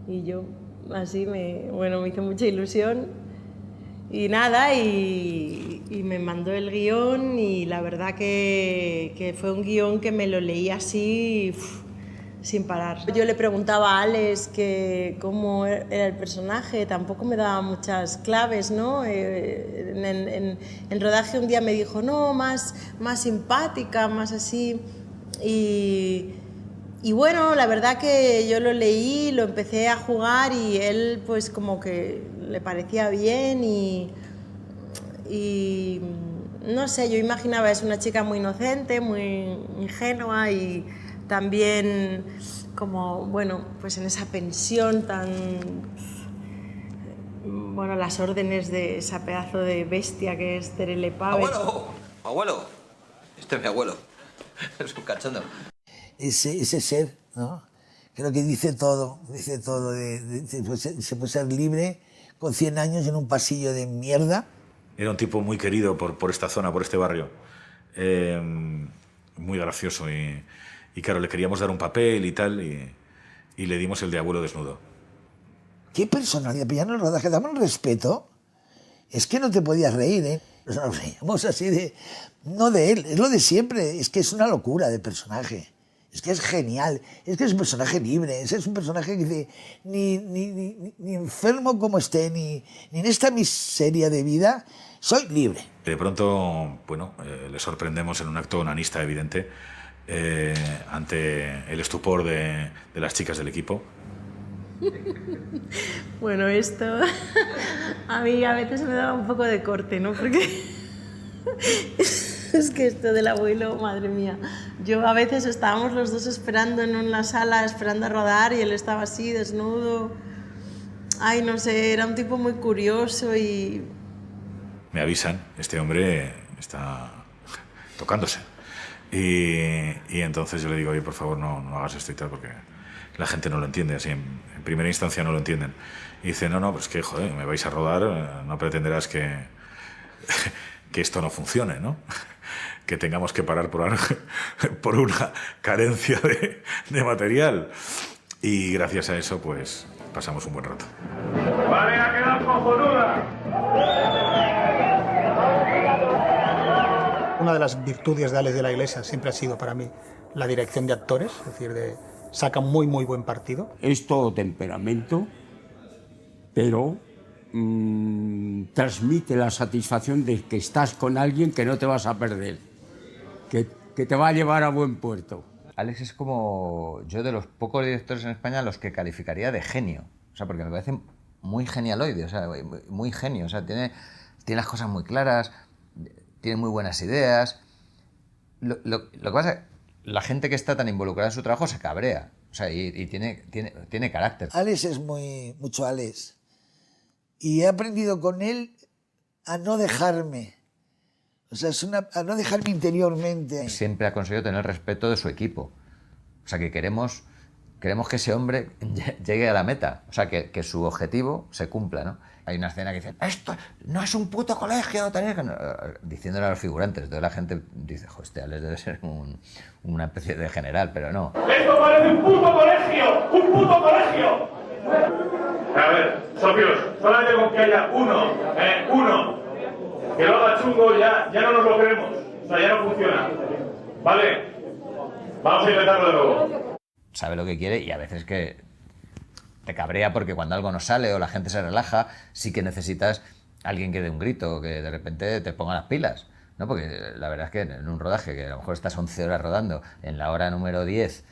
S: y yo así me hizo mucha ilusión y nada, y me mandó el guión y la verdad que fue un guión que me lo leí así sin parar. Yo le preguntaba a Alex que cómo era el personaje, tampoco me daba muchas claves, ¿no? En rodaje un día me dijo, no, más simpática, más así, y bueno, la verdad que yo lo leí, lo empecé a jugar y él pues como que le parecía bien y no sé, yo imaginaba es una chica muy inocente, muy ingenua y también como, bueno, pues en esa pensión tan... Bueno, las órdenes de esa pedazo de bestia que es Terele Pavez.
D: ¡Abuelo! ¡Abuelo! Este es mi abuelo. Es un cachondo.
T: Ese ser, ¿no? Creo que dice todo, se puede ser libre con 100 años en un pasillo de mierda.
J: Era un tipo muy querido por esta zona, por este barrio. Muy gracioso y claro, le queríamos dar un papel y tal y le dimos el de abuelo desnudo.
T: ¿Qué personalidad? Pero ya en el rodaje damos respeto. Es que no te podías reír, ¿eh? Nos reíamos así de... No de él, es lo de siempre. Es que es una locura de personaje. Es que es genial. Es que es un personaje libre. Es un personaje que dice... Ni enfermo como esté, ni en esta miseria de vida, soy libre.
J: De pronto, bueno, le sorprendemos en un acto onanista evidente ante el estupor de las chicas del equipo.
S: Bueno, esto a mí a veces me daba un poco de corte, ¿no? Porque es que esto del abuelo, madre mía. Yo a veces estábamos los dos esperando en una sala, esperando a rodar y él estaba así, desnudo. Ay, no sé, era un tipo muy curioso y...
J: Me avisan, este hombre está tocándose. Y entonces yo le digo, oye, por favor, no hagas esto y tal, porque la gente no lo entiende, así en primera instancia no lo entienden. Y dice, no, pues que, joder, me vais a rodar, no pretenderás que esto no funcione, ¿no? Que tengamos que parar por una carencia de material. Y gracias a eso, pues, pasamos un buen rato.
X: ¡Vale, ha quedado cojonuda!
G: Una de las virtudes de Alex de la Iglesia siempre ha sido para mí la dirección de actores, es decir, saca muy buen partido.
I: Es todo temperamento, pero transmite la satisfacción de que estás con alguien que no te vas a perder, que te va a llevar a buen puerto.
V: Alex es como yo de los pocos directores en España los que calificaría de genio, o sea, porque me parece muy genialoide, o sea, muy genio, o sea, tiene las cosas muy claras, tiene muy buenas ideas. Lo que pasa es que la gente que está tan involucrada en su trabajo se cabrea, o sea, y tiene carácter.
T: Alex es mucho Alex. Y he aprendido con él a no dejarme. O sea, a no dejarme interiormente.
V: Siempre ha conseguido tener el respeto de su equipo. O sea, que queremos que ese hombre llegue a la meta. O sea, que su objetivo se cumpla, ¿no? Hay una escena que dice, esto no es un puto colegio, diciéndole a los figurantes. Entonces la gente dice, joder, este Alex debe ser una especie de general, pero no.
X: ¡Esto parece un puto colegio! ¡Un puto colegio! A ver, socios, solamente con que haya uno, que lo haga chungo ya no nos lo creemos. O sea, ya no funciona. ¿Vale? Vamos a intentarlo de nuevo.
V: Sabe lo que quiere y a veces que te cabrea porque cuando algo no sale o la gente se relaja, sí que necesitas alguien que dé un grito, que de repente te ponga las pilas, ¿no? Porque la verdad es que en un rodaje, que a lo mejor estás 11 horas rodando, en la hora número 10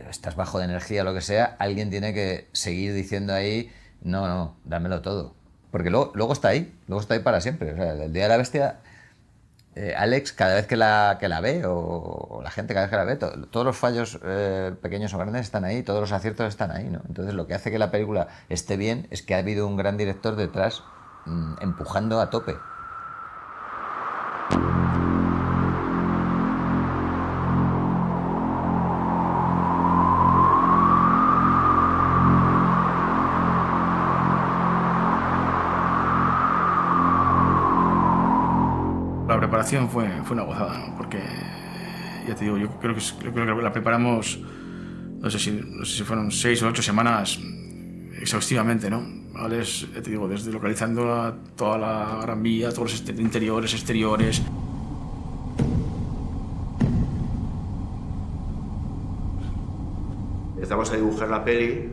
V: estás bajo de energía o lo que sea, alguien tiene que seguir diciendo ahí, no, dámelo todo. Porque luego está ahí para siempre. O sea, el Día de la Bestia, Alex, cada vez que la ve, o la gente cada vez que la ve, todos los fallos pequeños o grandes están ahí, todos los aciertos están ahí, ¿no? Entonces lo que hace que la película esté bien es que ha habido un gran director detrás empujando a tope.
M: La preparación fue una gozada, ¿no? Porque, ya te digo, yo creo que la preparamos, no sé si fueron 6 o 8 semanas exhaustivamente, ¿no? Alex, ya te digo, desde localizando toda la Gran Vía, todos los interiores, exteriores.
P: Empezamos a dibujar la peli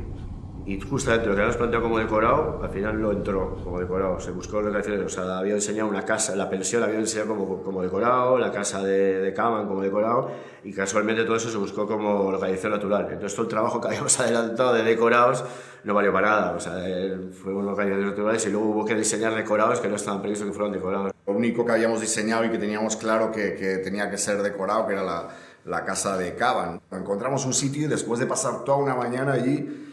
B: Y justamente lo que habíamos planteado como decorado, al final lo entró como decorado. Se buscó localizaciones, o sea, había diseñado una casa, la pensión la había diseñado como decorado, la casa de Caban como decorado, y casualmente todo eso se buscó como localización natural. Entonces todo el trabajo que habíamos adelantado de decorados no valió para nada. O sea, fueron localizaciones naturales y luego hubo que diseñar decorados que no estaban previstos que fueran decorados.
O: Lo único que habíamos diseñado y que teníamos claro que tenía que ser decorado, que era la casa de Caban. Encontramos un sitio y después de pasar toda una mañana allí,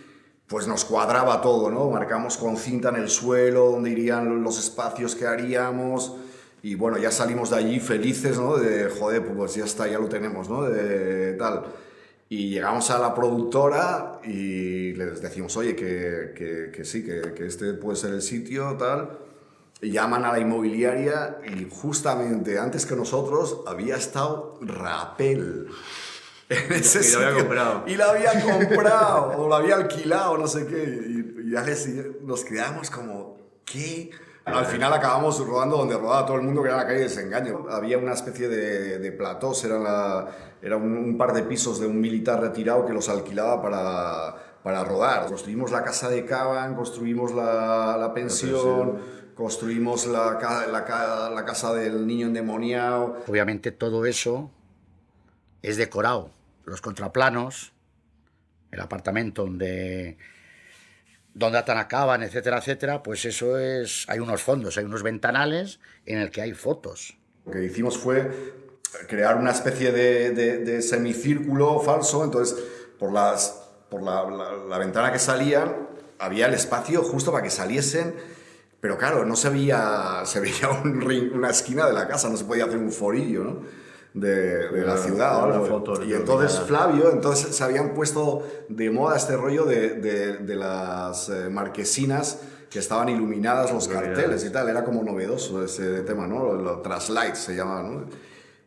O: pues nos cuadraba todo, ¿no? Marcamos con cinta en el suelo dónde irían los espacios que haríamos y bueno, ya salimos de allí felices, ¿no? De, joder, pues ya está, ya lo tenemos, ¿no? De tal. Y llegamos a la productora y les decimos, oye, que sí, que este puede ser el sitio, tal. Y llaman a la inmobiliaria y justamente antes que nosotros había estado Rapel.
B: Y lo había comprado.
O: Y la había comprado, o la había alquilado, no sé qué. Y ya nos quedamos como, ¿qué? Al final acabamos rodando donde rodaba todo el mundo, que era la calle Desengaño. Había una especie de platós, era un par de pisos de un militar retirado que los alquilaba para rodar. Construimos la casa de Caban, construimos la pensión, construimos la casa del niño endemoniado.
U: Obviamente todo eso es decorado. Los contraplanos, el apartamento donde Atan acaban, etcétera, etcétera, pues eso es... Hay unos fondos, hay unos ventanales en el que hay fotos.
O: Lo que hicimos fue crear una especie de semicírculo falso, entonces por la ventana que salían había el espacio justo para que saliesen, pero claro, no se veía una esquina de la casa, no se podía hacer un forillo, ¿no? de la ciudad.
B: La foto,
O: y entonces Flavio, se habían puesto de moda este rollo de las marquesinas que estaban iluminadas, los carteles y tal, era como novedoso ese tema, ¿no? Los traslights se llamaba, ¿no?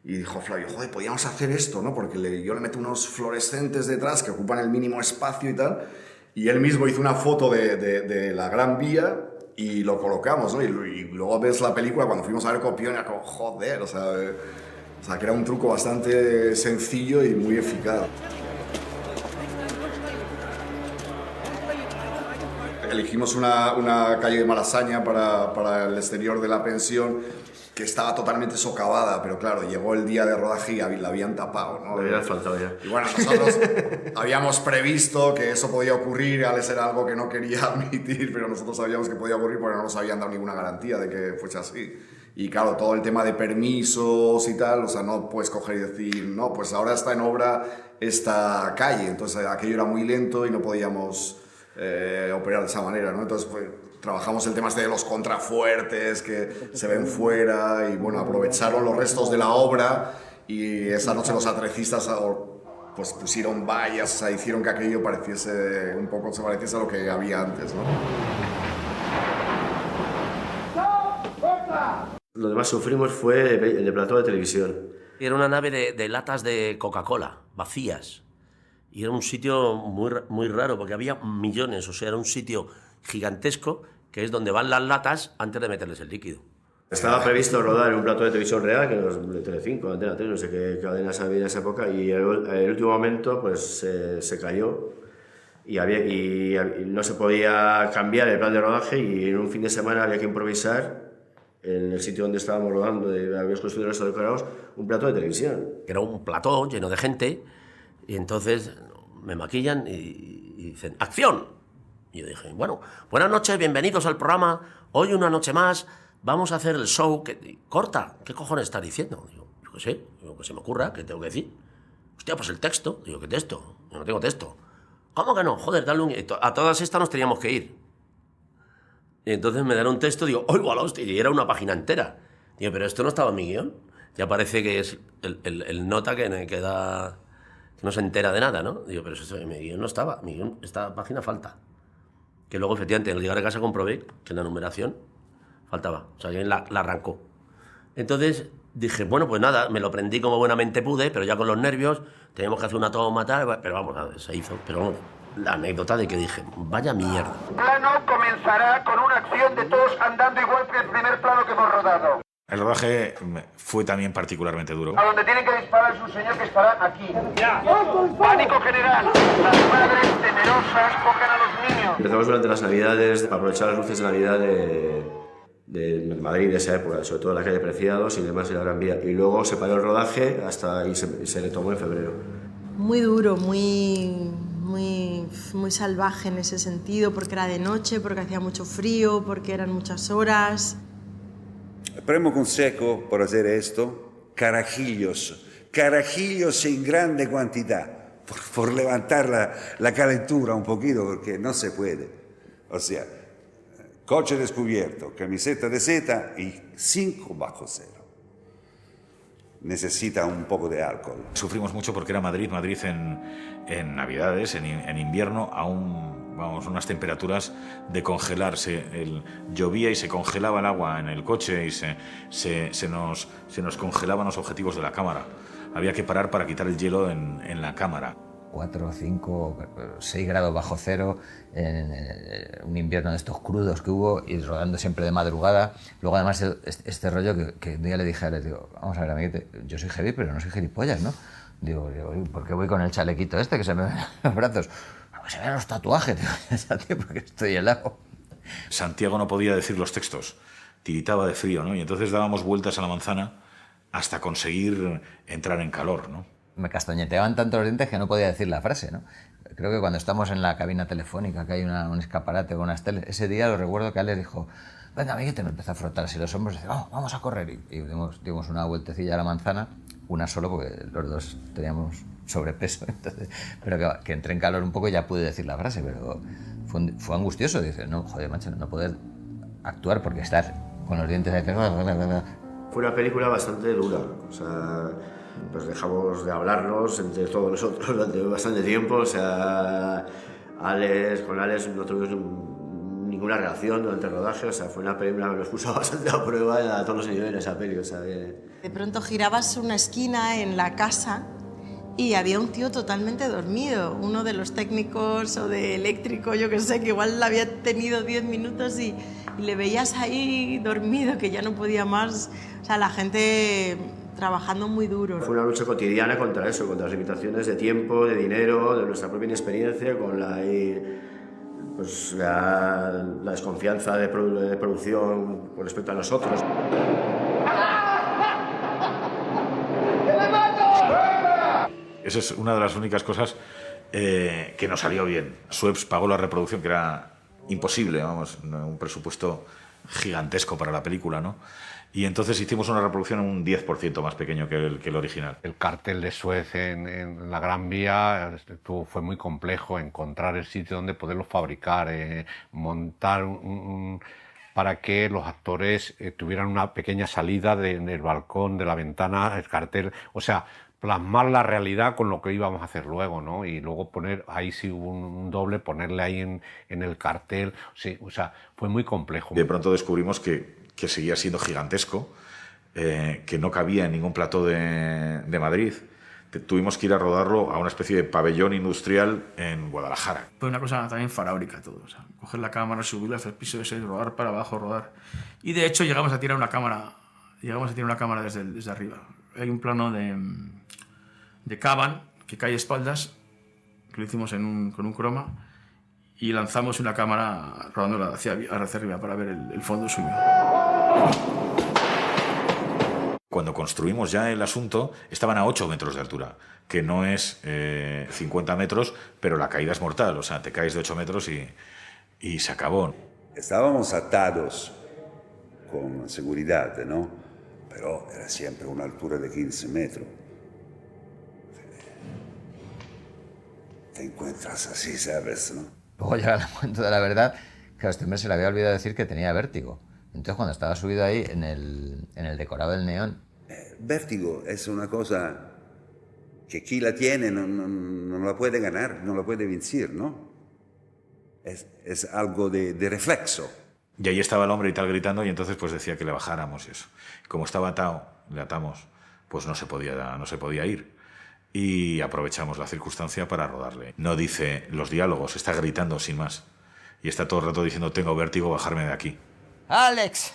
O: Y dijo Flavio, joder, podíamos hacer esto, ¿no? Porque yo le meto unos fluorescentes detrás que ocupan el mínimo espacio y tal, y él mismo hizo una foto de la Gran Vía y lo colocamos, ¿no? Y luego ves la película, cuando fuimos a ver Copión, era como, joder, o sea, que era un truco bastante sencillo y muy eficaz. Elegimos una calle de Malasaña para el exterior de la pensión, que estaba totalmente socavada, pero claro, llegó el día de rodaje y la habían tapado, ¿no?
B: Le había faltado ya.
O: Y bueno, nosotros habíamos previsto que eso podía ocurrir, Alex era algo que no quería admitir, pero nosotros sabíamos que podía ocurrir porque no nos habían dado ninguna garantía de que fuese así. Y claro, todo el tema de permisos y tal, o sea, no puedes coger y decir, no, pues ahora está en obra esta calle, entonces aquello era muy lento y no podíamos operar de esa manera, ¿no? Entonces, pues, trabajamos el tema este de los contrafuertes que se ven fuera y bueno, aprovecharon los restos de la obra y esa noche los atrecistas pues pusieron vallas, o sea, hicieron que aquello pareciese un poco, se pareciese a lo que había antes, ¿no?
B: Lo demás sufrimos fue el de plató de televisión.
R: Era una nave de latas de Coca-Cola, vacías. Y era un sitio muy raro, porque había millones, o sea, era un sitio gigantesco, que es donde van las latas antes de meterles el líquido.
B: Estaba previsto rodar en un plató de televisión real, que era de Telecinco, Antena 3, no sé qué cadenas había en esa época, y en el último momento pues se cayó y no se podía cambiar el plan de rodaje y en un fin de semana había que improvisar en el sitio donde estábamos rodando, habíamos construido estos decorados, un plató de televisión.
R: Era un plató lleno de gente y entonces me maquillan y dicen ¡acción! Y yo dije, bueno, buenas noches, bienvenidos al programa, hoy una noche más, vamos a hacer el show. Corta, ¿qué cojones estás diciendo? Digo, yo qué sé, digo, que se me ocurra, ¿qué tengo que decir? Hostia, pues el texto. Digo, ¿qué texto? Yo no tengo texto. ¿Cómo que no? Joder, dale un... A todas estas nos teníamos que ir. Y entonces me dan un texto, digo, ¡oigo a la hostia! Y era una página entera. Digo, pero esto no estaba en mi guión. Ya parece que es el nota que no se entera de nada, ¿no? Digo, pero eso en mi guión no estaba. Mi guión, esta página falta. Que luego, efectivamente, al llegar a casa comprobé que en la numeración faltaba. O sea, alguien la arrancó. Entonces dije, bueno, pues nada, me lo prendí como buenamente pude, pero ya con los nervios, teníamos que hacer una toma tal, pero vamos, se hizo. Pero bueno, la anécdota de que dije, vaya mierda.
X: El plano comenzará con una acción de todos andando igual que el primer plano que hemos rodado.
J: El rodaje fue también particularmente duro.
X: A donde tienen que disparar es un señor que estará aquí. Ya. Pánico general. Las madres temerosas cogen a los niños.
B: Empezamos durante las Navidades, para aprovechar las luces de Navidad de Madrid de esa época, sobre todo en la calle Preciados y demás en la Gran Vía. Y luego se paró el rodaje y se retomó en febrero.
S: Muy duro, muy salvaje en ese sentido, porque era de noche, porque hacía mucho frío, porque eran muchas horas.
A: El primo consejo por hacer esto, carajillos en grande cantidad, por levantar la calentura un poquito, porque no se puede. O sea, coche descubierto, camiseta de seta y 5 bajo cero. Necesita un poco de alcohol.
J: Sufrimos mucho porque era Madrid en Navidades, en invierno, aún, vamos, unas temperaturas de congelarse. Llovía y se congelaba el agua en el coche y se nos congelaban los objetivos de la cámara. Había que parar para quitar el hielo en la cámara.
V: 4, 5, 6 grados bajo cero, en un invierno de estos crudos que hubo, y rodando siempre de madrugada. Luego además este rollo que un día le dije a Alex, digo, vamos a ver, amiguete, yo soy heavy, pero no soy gilipollas, ¿no? Digo, ¿por qué voy con el chalequito este que se me ven los brazos? Porque se ven los tatuajes, tío, porque estoy helado.
J: Santiago no podía decir los textos, tiritaba de frío, ¿no? Y entonces dábamos vueltas a la manzana hasta conseguir entrar en calor, ¿no?
V: Me castañeteaban tanto los dientes que no podía decir la frase, ¿no? Creo que cuando estamos en la cabina telefónica, que hay un escaparate con unas teles, ese día lo recuerdo que Alex dijo, venga, amiguete, me empezó a frotar así los hombros y dice, vamos a correr. Y dimos una vueltecilla a la manzana, una solo porque los dos teníamos sobrepeso, entonces, pero que entré en calor un poco y ya pude decir la frase, pero fue angustioso. Dice, no, joder, macho, no poder actuar porque estás con los dientes de...
B: Fue una película bastante dura, o sea... Pues dejamos de hablarnos entre todos nosotros durante bastante tiempo, o sea, con Alex no tuvimos ninguna relación durante el rodaje, o sea, fue una película que nos puso bastante a prueba a todos los niveles esa peli, o sea,
S: De pronto girabas una esquina en la casa y había un tío totalmente dormido, uno de los técnicos o de eléctrico, yo que sé, que igual había tenido 10 minutos y le veías ahí dormido, que ya no podía más, o sea, la gente... trabajando muy duro.
B: Fue una lucha cotidiana contra eso, contra las limitaciones de tiempo, de dinero, de nuestra propia inexperiencia, con la desconfianza de producción con respecto a nosotros.
J: Esa es una de las únicas cosas que nos salió bien. Sueps pagó la reproducción, que era imposible, vamos, un presupuesto gigantesco para la película, ¿no? Y entonces hicimos una reproducción un 10% más pequeño que el original.
L: El cártel de Suez en la Gran Vía fue muy complejo, encontrar el sitio donde poderlo fabricar, montar para que los actores tuvieran una pequeña salida del balcón, de la ventana, el cartel, o sea, plasmar la realidad con lo que íbamos a hacer luego, ¿no? Y luego poner, ahí sí hubo un doble, ponerle ahí en el cartel, sí, o sea, fue muy complejo.
J: De pronto descubrimos que seguía siendo gigantesco, que no cabía en ningún plató de Madrid. Tuvimos que ir a rodarlo a una especie de pabellón industrial en Guadalajara.
M: Fue una cosa también faraórica todo, o sea, coger la cámara, subirla hasta el piso ese, rodar para abajo, rodar. Y de hecho llegamos a tirar una cámara desde arriba. Hay un plano de Caban que cae espaldas, que lo hicimos con un croma, y lanzamos una cámara rodándola hacia arriba para ver el fondo suyo.
J: Cuando construimos ya el asunto, estaban a 8 metros de altura, que no es 50 metros, pero la caída es mortal, o sea, te caes de 8 metros y se acabó.
A: Estábamos atados con seguridad, ¿no? Pero era siempre una altura de 15 metros. Te encuentras así, ¿sabes? ¿No?
V: Luego llega el momento de la verdad, que a este hombre se le había olvidado decir que tenía vértigo. Entonces cuando estaba subido ahí en el decorado del neón...
A: Vértigo es una cosa que quien la tiene no la puede ganar, no la puede vencer, ¿no? Es algo de reflexo.
J: Y ahí estaba el hombre y tal gritando, y entonces pues decía que le bajáramos y eso. Como estaba atado, le atamos, pues no se podía ir. Y aprovechamos la circunstancia para rodarle. No dice los diálogos, está gritando sin más. Y está todo el rato diciendo, tengo vértigo, bajarme de aquí.
V: ¡Alex!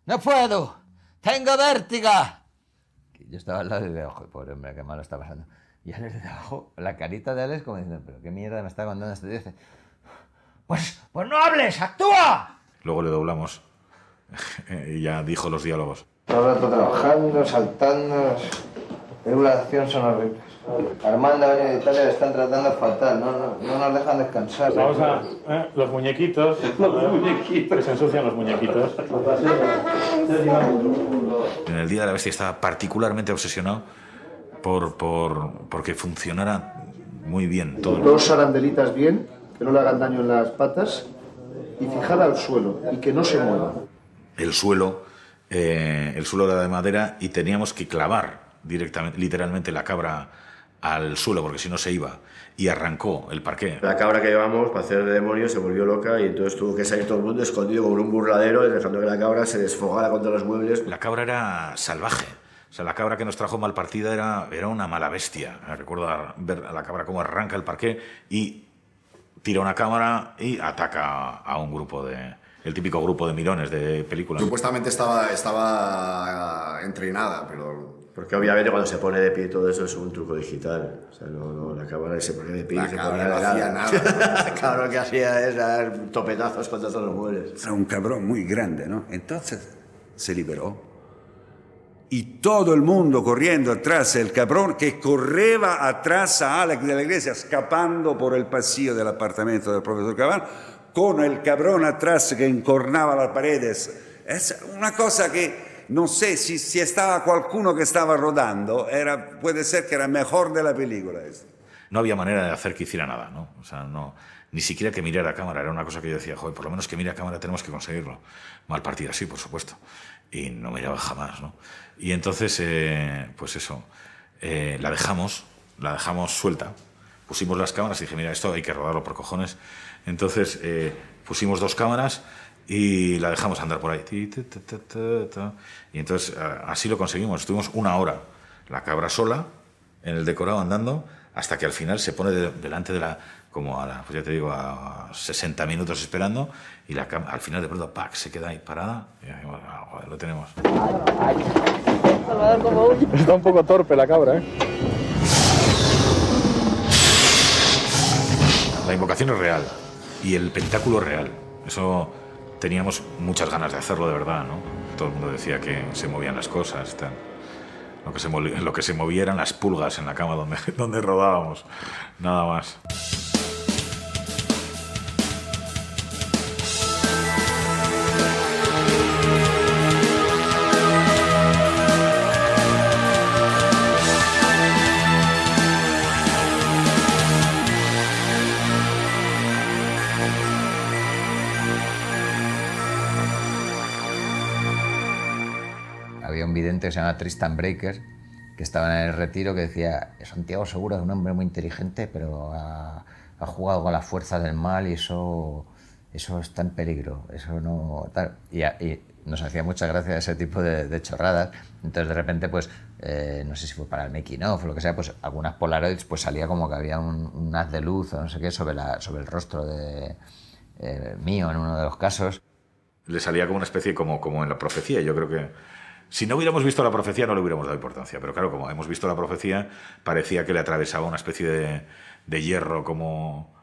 V: ¡No puedo! ¡tengo vértigo! Yo estaba al lado y digo, joder, pobre hombre, qué malo está pasando. Y Alex de abajo, la carita de Alex como diciendo, pero qué mierda me está contando este tío. Dice, pues no hables, actúa.
J: Luego le doblamos y ya dijo los diálogos.
K: Todo el rato trabajando, saltando. Las películas de acción son horribles. Armando ha venido de Italia, le están tratando fatal, no nos dejan descansar.
X: Vamos a... los muñequitos. Los muñequitos. Que se ensucian los muñequitos.
J: En el Día de la Bestia estaba particularmente obsesionado porque funcionara muy bien todo.
W: Dos arandelitas bien, que no le hagan daño en las patas, y fijar al suelo, y que no se mueva.
J: El suelo era de madera y teníamos que clavar directamente, literalmente, la cabra al suelo, porque si no se iba, y arrancó el parqué.
B: La cabra que llevamos para hacer de demonio se volvió loca y entonces tuvo que salir todo el mundo escondido como en un burladero, dejando que la cabra se desfogara contra los muebles.
J: La cabra era salvaje. O sea, la cabra que nos trajo mal partida era una mala bestia. Recuerdo ver a la cabra cómo arranca el parqué y tira una cámara y ataca a un grupo el típico grupo de mirones de películas.
O: Supuestamente estaba entrenada, pero...
B: Porque obviamente cuando se pone de pie todo eso es un truco digital. O sea, no la cabra se pone de pie y se ponía
O: no hacía nada.
B: La cabra lo que hacía es dar topetazos contra todos los muebles.
A: Era un cabrón muy grande, ¿no? Entonces se liberó. Y todo el mundo corriendo atrás del cabrón que correva atrás a Alex de la Iglesia, escapando por el pasillo del apartamento del profesor Cabal, con el cabrón atrás que encornaba las paredes. Es una cosa que no sé si estaba qualcuno que estaba rodando, puede ser que era mejor de la película.
J: No había manera de hacer que hiciera nada, ¿no? O sea, ni siquiera que mirara a cámara. Era una cosa que yo decía, joder, por lo menos que mire a cámara, tenemos que conseguirlo. Mal partida, sí, por supuesto. Y no miraba jamás, ¿no? Y entonces, pues eso, la dejamos suelta. Pusimos las cámaras y dije, mira, esto hay que rodarlo por cojones. Entonces pusimos 2 cámaras y la dejamos andar por ahí. Y entonces así lo conseguimos. Estuvimos 1 hora la cabra sola en el decorado andando hasta que al final se pone delante de pues ya te digo, a 60 minutos esperando y al final de pronto se queda ahí parada y decimos, joder, lo tenemos.
W: Está un poco torpe la cabra, ¿eh?
J: La invocación es real y el pentáculo es real. Eso teníamos muchas ganas de hacerlo de verdad, ¿no? Todo el mundo decía que se movían las cosas, tal. Lo que se movía eran las pulgas en la cama donde rodábamos, nada más.
V: Había un vidente que se llama Tristan Breaker, que estaba en el retiro, que decía, Santiago Segura es un hombre muy inteligente, pero ha jugado con las fuerzas del mal y eso está en peligro, eso no... Tal. Y nos hacía mucha gracia ese tipo de chorradas. Entonces de repente, pues, no sé si fue para el making of o lo que sea, pues algunas Polaroids, pues salía como que había un haz de luz o no sé qué sobre el rostro mío en uno de los casos.
J: Le salía como una especie, como en la profecía. Yo creo que si no hubiéramos visto la profecía no le hubiéramos dado importancia, pero claro, como hemos visto la profecía, parecía que le atravesaba una especie de hierro como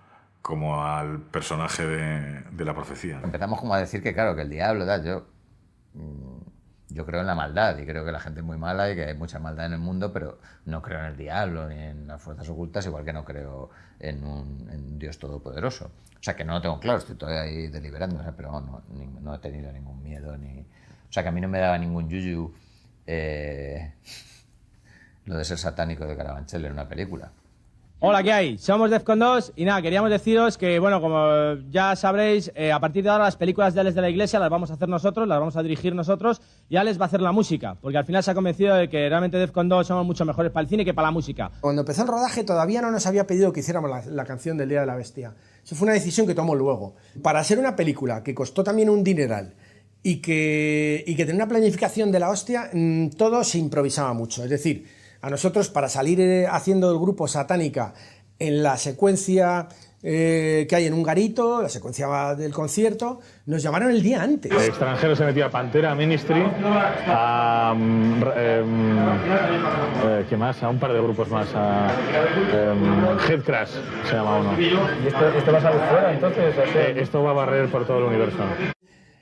J: al personaje de la profecía.
V: Empezamos como a decir que claro, que el diablo, yo creo en la maldad y creo que la gente es muy mala y que hay mucha maldad en el mundo, pero no creo en el diablo ni en las fuerzas ocultas, igual que no creo en un Dios todopoderoso. O sea, que no lo tengo claro, estoy todavía ahí deliberando, pero no he tenido ningún miedo ni... O sea, que a mí no me daba ningún yuyu lo de ser satánico de Carabanchel en una película.
F: Hola, ¿qué hay? Somos Defcon 2 y nada, queríamos deciros que, bueno, como ya sabréis, a partir de ahora las películas de Alex de la Iglesia las vamos a hacer nosotros, las vamos a dirigir nosotros y Alex va a hacer la música, porque al final se ha convencido de que realmente Defcon 2 somos mucho mejores para el cine que para la música.
N: Cuando empezó el rodaje todavía no nos había pedido que hiciéramos la canción del Día de la Bestia. Eso fue una decisión que tomó luego. Para ser una película que costó también un dineral y que tenía una planificación de la hostia, todo se improvisaba mucho. Es decir, a nosotros para salir haciendo el grupo Satánica en la secuencia que hay en un garito, la secuencia del concierto. Nos llamaron el día antes.
C: El extranjero se metía a Pantera, a Ministry, a... ¿qué más? A un par de grupos más. A Headcrash se llama uno. ¿Y esto va a salir fuera entonces? Esto va a barrer por todo el universo.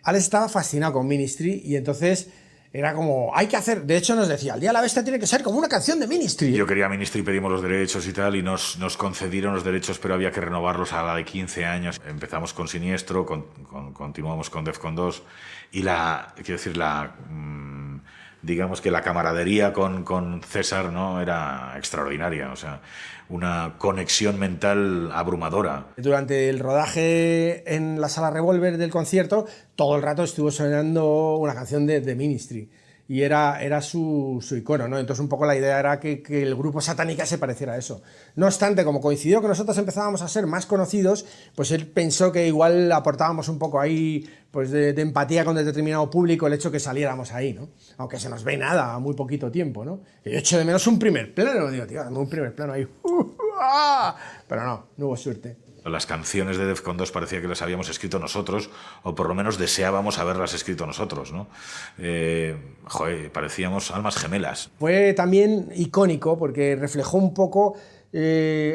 N: Alex estaba fascinado con Ministry y entonces era como, hay que hacer... De hecho nos decía, el Día de la Bestia tiene que ser como una canción de Ministry.
J: Yo quería Ministry, pedimos los derechos y tal, y nos concedieron los derechos, pero había que renovarlos a la de 15 años. Empezamos con Siniestro, continuamos con Defcon 2, y digamos que la camaradería con César, ¿no?, era extraordinaria, o sea, una conexión mental abrumadora.
N: Durante el rodaje en la sala Revolver del concierto, todo el rato estuvo sonando una canción de Ministry. Y era su icono, ¿no? Entonces un poco la idea era que el grupo Satánica se pareciera a eso. No obstante, como coincidió que nosotros empezábamos a ser más conocidos, pues él pensó que igual aportábamos un poco ahí pues de empatía con determinado público el hecho que saliéramos ahí, ¿no? Aunque se nos ve nada a muy poquito tiempo, ¿no? Y yo echo de menos un primer plano, digo, tío, un primer plano ahí. Pero no hubo suerte.
J: Las canciones de Defcon 2 parecía que las habíamos escrito nosotros, o por lo menos deseábamos haberlas escrito nosotros, ¿no? Parecíamos almas gemelas.
N: Fue también icónico porque reflejó un poco,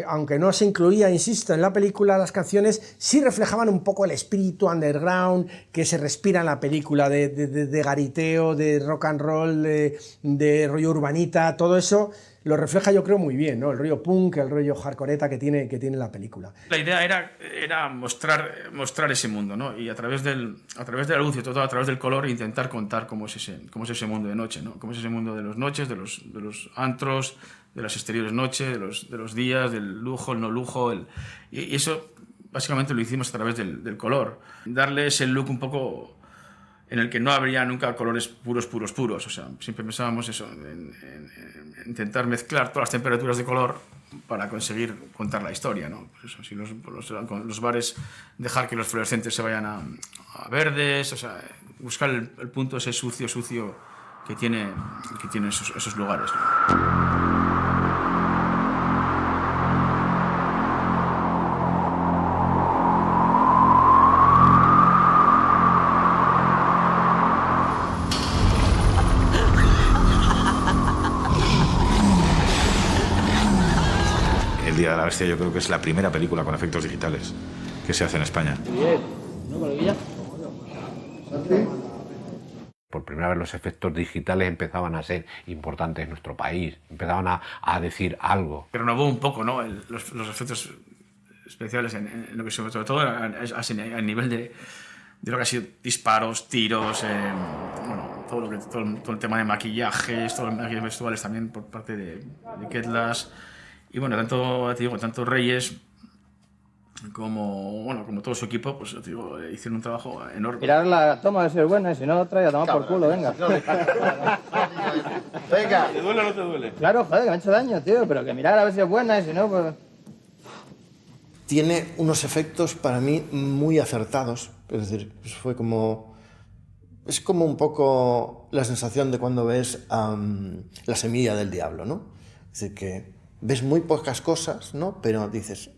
N: aunque no se incluía, insisto, en la película, las canciones sí reflejaban un poco el espíritu underground que se respira en la película, de gariteo, de rock and roll, de rollo urbanita, todo eso lo refleja, yo creo, muy bien, ¿no? El rollo punk, el rollo hardcoreta que tiene la película.
M: La idea era mostrar ese mundo, ¿no? Y a través de la luz y todo a través del color intentar contar cómo es ese mundo de noche, ¿no? Cómo es ese mundo de las noches, de los antros, de las exteriores noches, de los días, del lujo, el no lujo, y eso básicamente lo hicimos a través del color. Darle ese look un poco en el que no habría nunca colores puros, o sea, siempre pensábamos eso, en intentar mezclar todas las temperaturas de color para conseguir contar la historia, ¿no? Pues eso, si los bares, dejar que los fluorescentes se vayan a verdes, o sea, buscar el punto ese sucio que tiene esos lugares, ¿no?
J: El Día de la Bestia yo creo que es la primera película con efectos digitales que se hace en España.
L: Por primera vez los efectos digitales empezaban a ser importantes en nuestro país, empezaban a decir algo.
M: Renovó un poco, ¿no?, los efectos especiales en lo que sobre todo a nivel de lo que ha sido disparos, tiros, bueno, todo el tema de maquillajes, todo el maquillaje vestuales también por parte de Ketlas. Y bueno, tanto Reyes como todo su equipo, pues te digo, hicieron un trabajo enorme.
K: Mirar la toma de ser buena y si no, trae a tomar por culo, venga. Venga.
X: ¿Te duele o no te duele?
K: Claro, joder, que me ha hecho daño, tío, pero que mirar a ver si es buena y si no, pues...
H: Tiene unos efectos para mí muy acertados, es decir, pues fue como... Es como un poco la sensación de cuando ves La semilla del diablo, ¿no? Es decir, que ves muy pocas cosas, ¿no? Pero dices,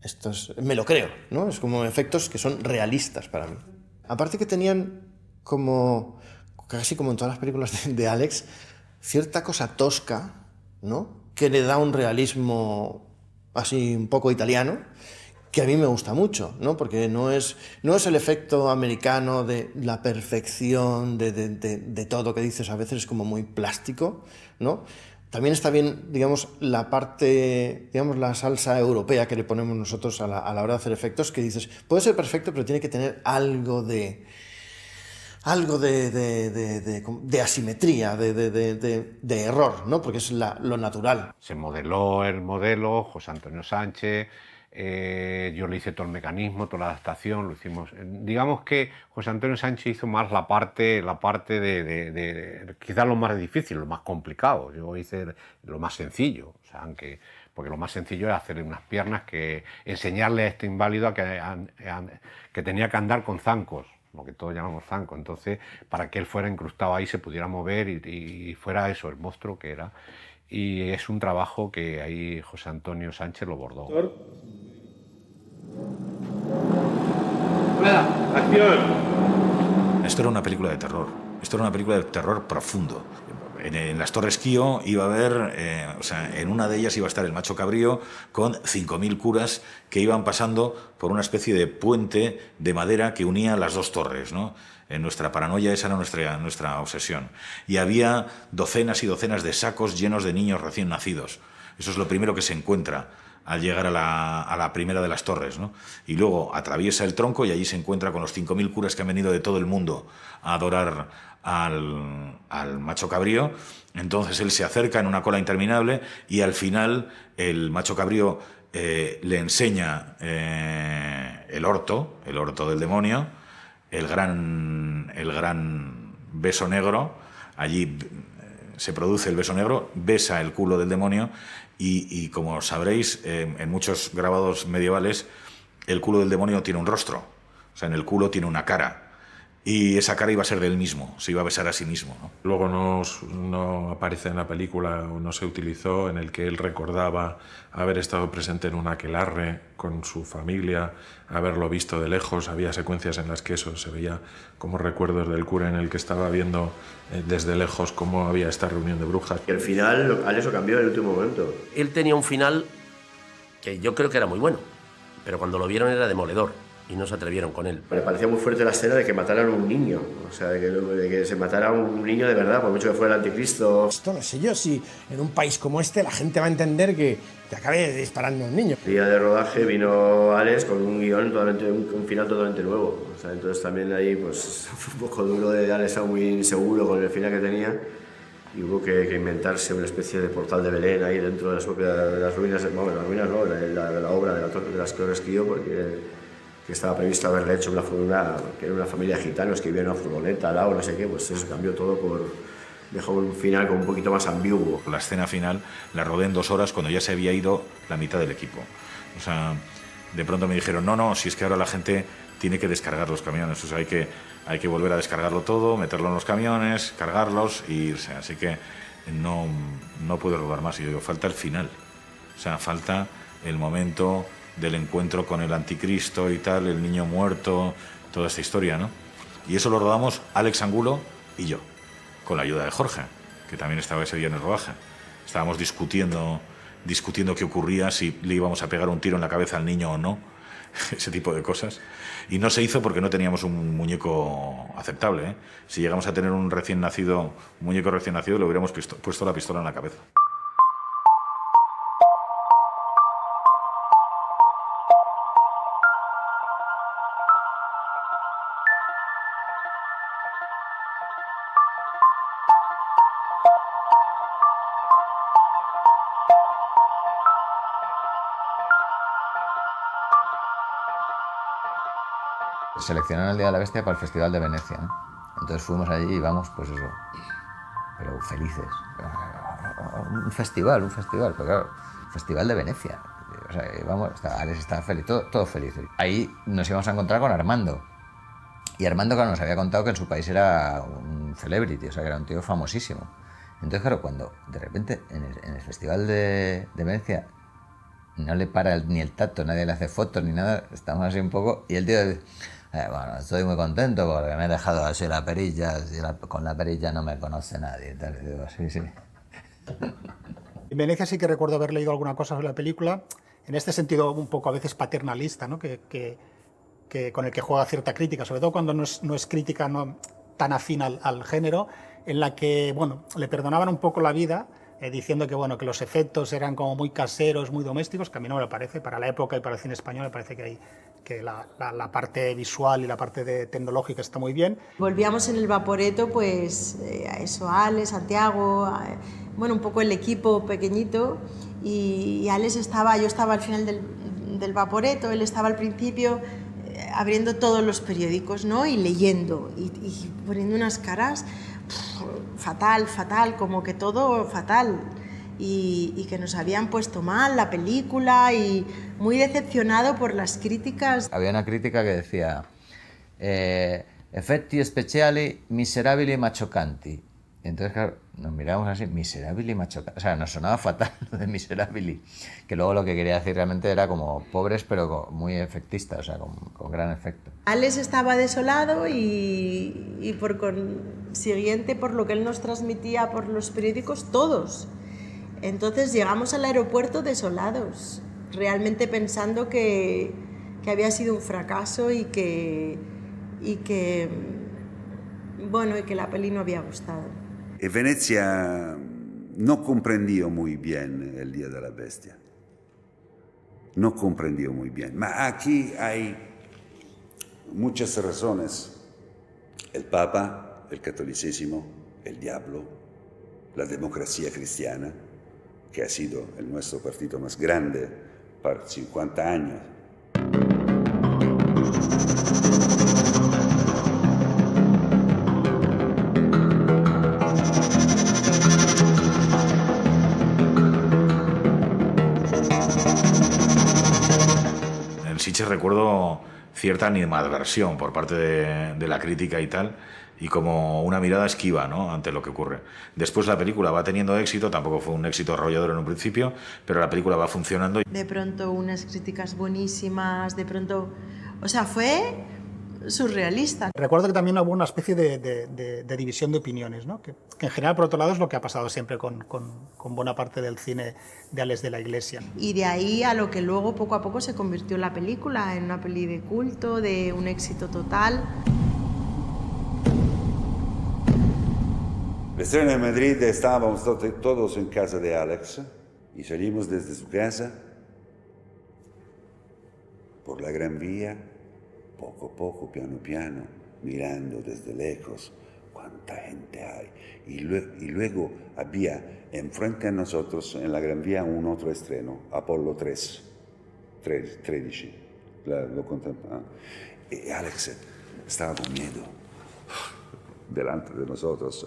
H: esto me lo creo, ¿no? Es como efectos que son realistas para mí. Aparte que tenían como, casi como en todas las películas de Alex, cierta cosa tosca, ¿no? Que le da un realismo así un poco italiano, que a mí me gusta mucho, ¿no? Porque no es el efecto americano de la perfección, de todo que dices, a veces es como muy plástico, ¿no? También está bien, digamos, la parte, digamos, la salsa europea que le ponemos nosotros a la hora de hacer efectos, que dices, puede ser perfecto, pero tiene que tener algo de asimetría, de error, ¿no? Porque es lo natural.
L: Se modeló el modelo, José Antonio Sánchez, yo le hice todo el mecanismo, toda la adaptación, lo hicimos. Digamos que José Antonio Sánchez hizo más la parte de quizás lo más difícil, lo más complicado. Yo hice lo más sencillo, o sea, porque lo más sencillo es hacerle unas piernas, que enseñarle a este inválido a que tenía que andar con zancos, lo que todos llamamos zanco. Entonces, para que él fuera incrustado ahí, se pudiera mover y fuera eso, el monstruo que era. Y es un trabajo que ahí José Antonio Sánchez lo bordó.
X: ¡Acción!
J: Esto era una película de terror. Esto era una película de terror profundo. En las Torres Quío iba a haber, en una de ellas iba a estar el Macho Cabrío con 5.000 curas que iban pasando por una especie de puente de madera que unía las dos torres, ¿no? En nuestra paranoia esa era nuestra obsesión. Y había docenas y docenas de sacos llenos de niños recién nacidos. Eso es lo primero que se encuentra al llegar a la primera de las torres, ¿no? Y luego atraviesa el tronco y allí se encuentra con los 5.000 curas que han venido de todo el mundo a adorar al Macho Cabrío. Entonces él se acerca en una cola interminable y al final el Macho Cabrío le enseña el orto del demonio, el gran beso negro. Allí se produce el beso negro, besa el culo del demonio y como sabréis, en muchos grabados medievales el culo del demonio tiene un rostro, o sea, en el culo tiene una cara. Y esa cara iba a ser de él mismo, se iba a besar a sí mismo, ¿no?
D: Luego no aparece en la película o no se utilizó en el que él recordaba haber estado presente en un aquelarre con su familia, haberlo visto de lejos. Había secuencias en las que eso se veía como recuerdos del cura en el que estaba viendo desde lejos cómo había esta reunión de brujas.
B: Y al final, Alex lo cambió en el último momento.
R: Él tenía un final que yo creo que era muy bueno, pero cuando lo vieron era demoledor. Y no se atrevieron con él.
B: Me parecía muy fuerte la escena de que mataran a un niño, o sea, de que se matara a un niño de verdad, por mucho que fuera el anticristo.
N: Esto no sé yo si en un país como este la gente va a entender que te acabe disparando a un niño.
B: El día de rodaje vino Alex con un guión totalmente, un final totalmente nuevo, o sea, entonces también ahí pues fue un poco duro de Alex, estaba muy inseguro con el final que tenía y hubo que inventarse una especie de portal de Belén ahí dentro de las ruinas, bueno, las ruinas no, la obra de las Torres Quío, porque que estaba previsto haberle hecho que era una familia de gitanos que vivía en una furgoneta al lado, no sé qué, pues eso cambió todo dejó un final como un poquito más ambiguo.
J: La escena final la rodé en 2 horas cuando ya se había ido la mitad del equipo. O sea, de pronto me dijeron, no, si es que ahora la gente tiene que descargar los camiones, o sea, hay que volver a descargarlo todo, meterlo en los camiones, cargarlos e irse, así que no puedo rodar más. Y yo digo, falta el final, o sea, falta el momento del encuentro con el anticristo y tal, el niño muerto, toda esta historia, ¿no? Y eso lo rodamos Alex Angulo y yo, con la ayuda de Jorge, que también estaba ese día en el rodaje. Estábamos discutiendo qué ocurría, si le íbamos a pegar un tiro en la cabeza al niño o no, ese tipo de cosas. Y no se hizo porque no teníamos un muñeco aceptable, ¿eh? Si llegamos a tener un muñeco recién nacido, le hubiéramos puesto la pistola en la cabeza.
V: Seleccionaron el Día de la Bestia para el Festival de Venecia, ¿no? Entonces fuimos allí y íbamos, pues eso, pero felices. Un festival, pero claro, Festival de Venecia. O sea, íbamos, Alex estaba feliz, todo feliz. Ahí nos íbamos a encontrar con Armando. Y Armando, claro, nos había contado que en su país era un celebrity, o sea, que era un tío famosísimo. Entonces, claro, cuando de repente en el Festival de Venecia no le para ni el tacto, nadie le hace fotos ni nada, estamos así un poco, y el tío dice, bueno, estoy muy contento porque me he dejado así la perilla, con la perilla no me conoce nadie, y tal. Y digo, sí.
G: En Venecia sí que recuerdo haber leído alguna cosa sobre la película, en este sentido un poco a veces paternalista, ¿no? que con el que juega cierta crítica, sobre todo cuando no es crítica tan afín al género, en la que bueno, le perdonaban un poco la vida, diciendo que bueno, que los efectos eran como muy caseros, muy domésticos, que a mí no me lo parece, para la época y para el cine español me parece que la parte visual y la parte tecnológica está muy bien.
S: Volvíamos en el Vaporetto pues a eso, a Alex, Santiago, bueno, un poco el equipo pequeñito, y Alex yo estaba al final del Vaporetto, él estaba al principio abriendo todos los periódicos, ¿no? Y leyendo y poniendo unas caras fatal, como que todo fatal, y que nos habían puesto mal la película y muy decepcionado por las críticas.
V: Había una crítica que decía effetti speciali miserabili ma chocanti. Entonces, claro, nos miramos así, Miserabili macho. O sea, nos sonaba fatal lo de Miserabili, que luego lo que quería decir realmente era como pobres, pero muy efectistas, o sea, con gran efecto.
S: Alex estaba desolado y por consiguiente, por lo que él nos transmitía por los periódicos, todos. Entonces llegamos al aeropuerto desolados, realmente pensando que había sido un fracaso y que la peli no había gustado.
A: En Venecia no comprendió muy bien el Día de la Bestia. No comprendió muy bien. Pero aquí hay muchas razones. El Papa, el catolicismo, el diablo, la democracia cristiana, que ha sido nuestro partido más grande por 50 años.
J: En Sitges recuerdo cierta animadversión por parte de la crítica y tal, y como una mirada esquiva, ¿no?, ante lo que ocurre. Después la película va teniendo éxito, tampoco fue un éxito arrollador en un principio, pero la película va funcionando.
S: De pronto unas críticas buenísimas, de pronto... O sea, fue surrealista.
G: Recuerdo que también hubo una especie de división de opiniones, ¿no? Que en general, por otro lado, es lo que ha pasado siempre con buena parte del cine de Alex de la Iglesia.
S: Y de ahí a lo que luego poco a poco se convirtió la película, en una peli de culto, de un éxito total.
A: El estreno en Madrid, estábamos todos en casa de Alex y salimos desde su casa por la Gran Vía, poco a poco, piano piano, mirando desde lejos cuánta gente hay. Y luego había enfrente a nosotros en la Gran Vía un otro estreno, Apollo 13. Lo contemplamos. Y Alex estaba con miedo delante de nosotros,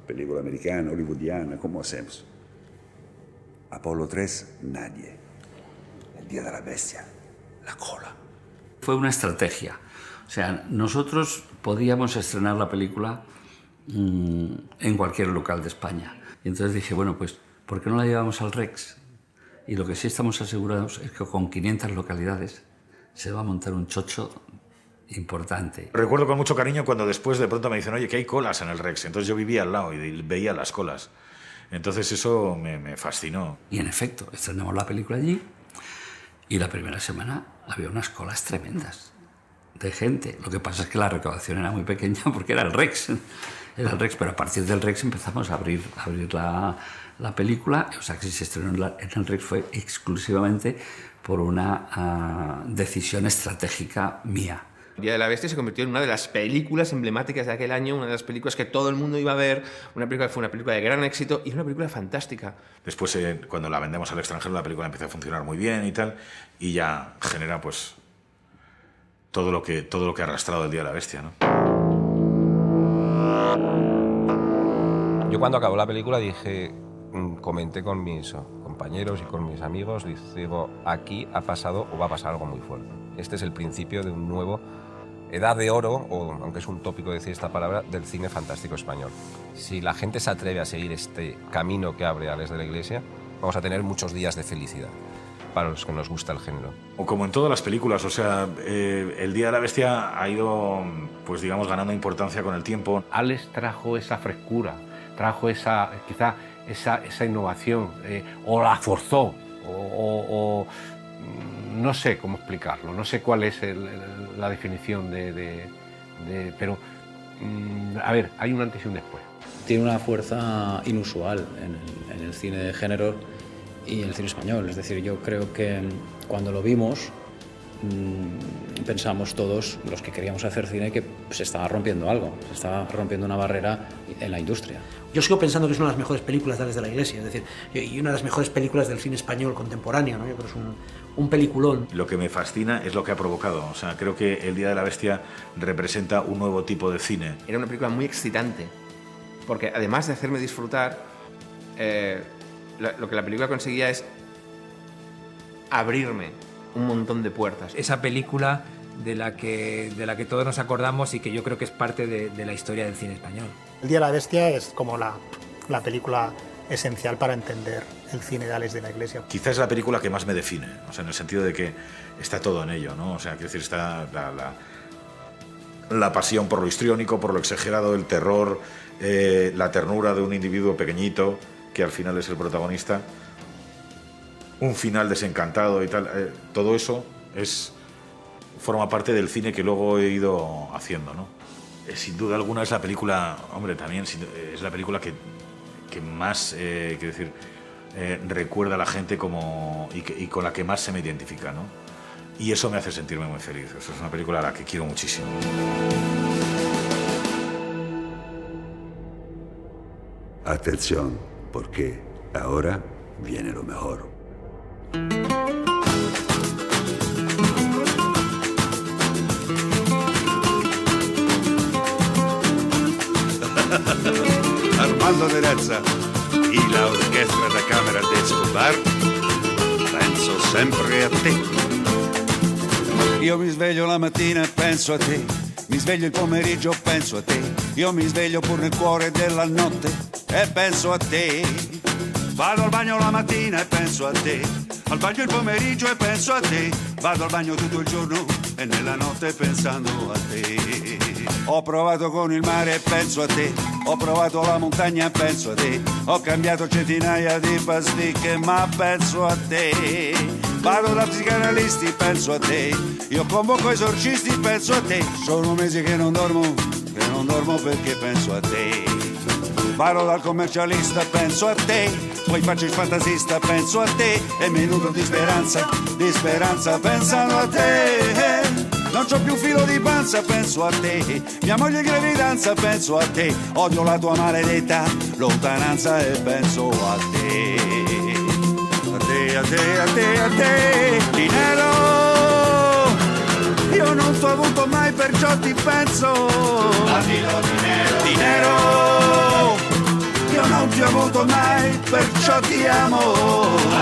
A: película americana, hollywoodiana, ¿cómo hacemos? Apolo 3, nadie. El Día de la Bestia, la cola.
E: Fue una estrategia. O sea, nosotros podíamos estrenar la película en cualquier local de España. Y entonces dije, bueno, pues, ¿por qué no la llevamos al Rex? Y lo que sí estamos asegurados es que con 500 localidades se va a montar un chocho importante.
J: Recuerdo con mucho cariño cuando después de pronto me dicen, oye, que hay colas en el Rex. Entonces yo vivía al lado y veía las colas. Entonces eso me fascinó.
E: Y en efecto, estrenamos la película allí y la primera semana había unas colas tremendas de gente. Lo que pasa es que la recaudación era muy pequeña porque era el Rex. Era el Rex, pero a partir del Rex empezamos a abrir la película. O sea, que si se estrenó en el Rex fue exclusivamente por una decisión estratégica mía.
I: El Día de la Bestia se convirtió en una de las películas emblemáticas de aquel año, una de las películas que todo el mundo iba a ver, una película que fue una película de gran éxito y una película fantástica.
J: Después, cuando la vendemos al extranjero, la película empieza a funcionar muy bien y tal, y ya genera pues todo lo que ha arrastrado el Día de la Bestia, ¿no?
P: Yo cuando acabó la película dije, comenté con mis compañeros y con mis amigos, digo, aquí ha pasado o va a pasar algo muy fuerte. Este es el principio de un nuevo edad de oro, o aunque es un tópico decir esta palabra, del cine fantástico español. Si la gente se atreve a seguir este camino que abre Alex de la Iglesia, vamos a tener muchos días de felicidad para los que nos gusta el género.
J: O como en todas las películas, o sea, el Día de la Bestia ha ido, pues digamos, ganando importancia con el tiempo.
L: Alex trajo esa frescura, trajo esa innovación, o la forzó, o no sé cómo explicarlo, no sé cuál es la definición pero a ver, hay un antes y un después.
Q: Tiene una fuerza inusual en el cine de género y en el cine español. Es decir, yo creo que cuando lo vimos pensamos todos, los que queríamos hacer cine, que se estaba rompiendo algo, se estaba rompiendo una barrera en la industria.
Y: Yo sigo pensando que es una de las mejores películas de Alex de la Iglesia, es decir, y una de las mejores películas del cine español contemporáneo, ¿no? Yo creo que es un peliculón.
J: Lo que me fascina es lo que ha provocado. O sea, creo que El Día de la Bestia representa un nuevo tipo de cine.
I: Era una película muy excitante, porque además de hacerme disfrutar, lo que la película conseguía es abrirme un montón de puertas.
Z: Esa película de la que todos nos acordamos y que yo creo que es parte de la historia del cine español.
G: El Día de la Bestia es como la la película esencial para entender el cine de Alex de la Iglesia.
J: Quizás es la película que más me define, o sea, en el sentido de que está todo en ello, ¿no? O sea, quiero decir, está la pasión por lo histriónico, por lo exagerado, el terror, la ternura de un individuo pequeñito que al final es el protagonista, un final desencantado y tal, todo eso forma parte del cine que luego he ido haciendo, ¿no? Sin duda alguna es la película, hombre, también es la película que más, quiero decir, recuerda a la gente y con la que más se me identifica, ¿no? Y eso me hace sentirme muy feliz. Eso es una película a la que quiero muchísimo.
A: Atención, porque ahora viene lo mejor. Armando Nerezza e l'orchestra da camera di Escobar, penso sempre a te. Io mi sveglio la mattina e penso a te, mi sveglio il pomeriggio e penso a te, io mi sveglio pur nel cuore della notte e penso a te. Vado al bagno la mattina e penso a te, al bagno il pomeriggio e penso a te, vado al bagno tutto il giorno e nella notte pensando a te. Ho provato con il mare e penso a te, ho provato la montagna e penso a te, ho cambiato centinaia di pasticche ma penso a te. Vado da psicanalisti, penso a te, io convoco esorcisti, penso a te. Sono mesi che non dormo perché penso a te. Vado dal commercialista, penso a te, poi faccio il fantasista, penso a te. E mi nutro di speranza pensando a te. Non c'ho più filo di panza, penso a te. Mia moglie in gravidanza, penso a te. Odio la tua maledetta lontananza e penso a te. A te, a te, a te, a te. Dinero, io non t'ho avuto mai perciò ti penso. Addio dinero, dinero, io non ti ho avuto mai perciò ti amo.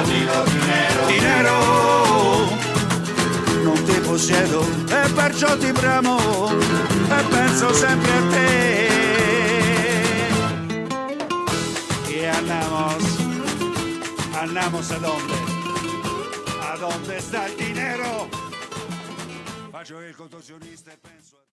A: Addio dinero, dinero, non ti possiedo e perciò ti bramo e penso sempre a te. Y andamos a dónde está el dinero? Faccio il contorsionista e penso a te.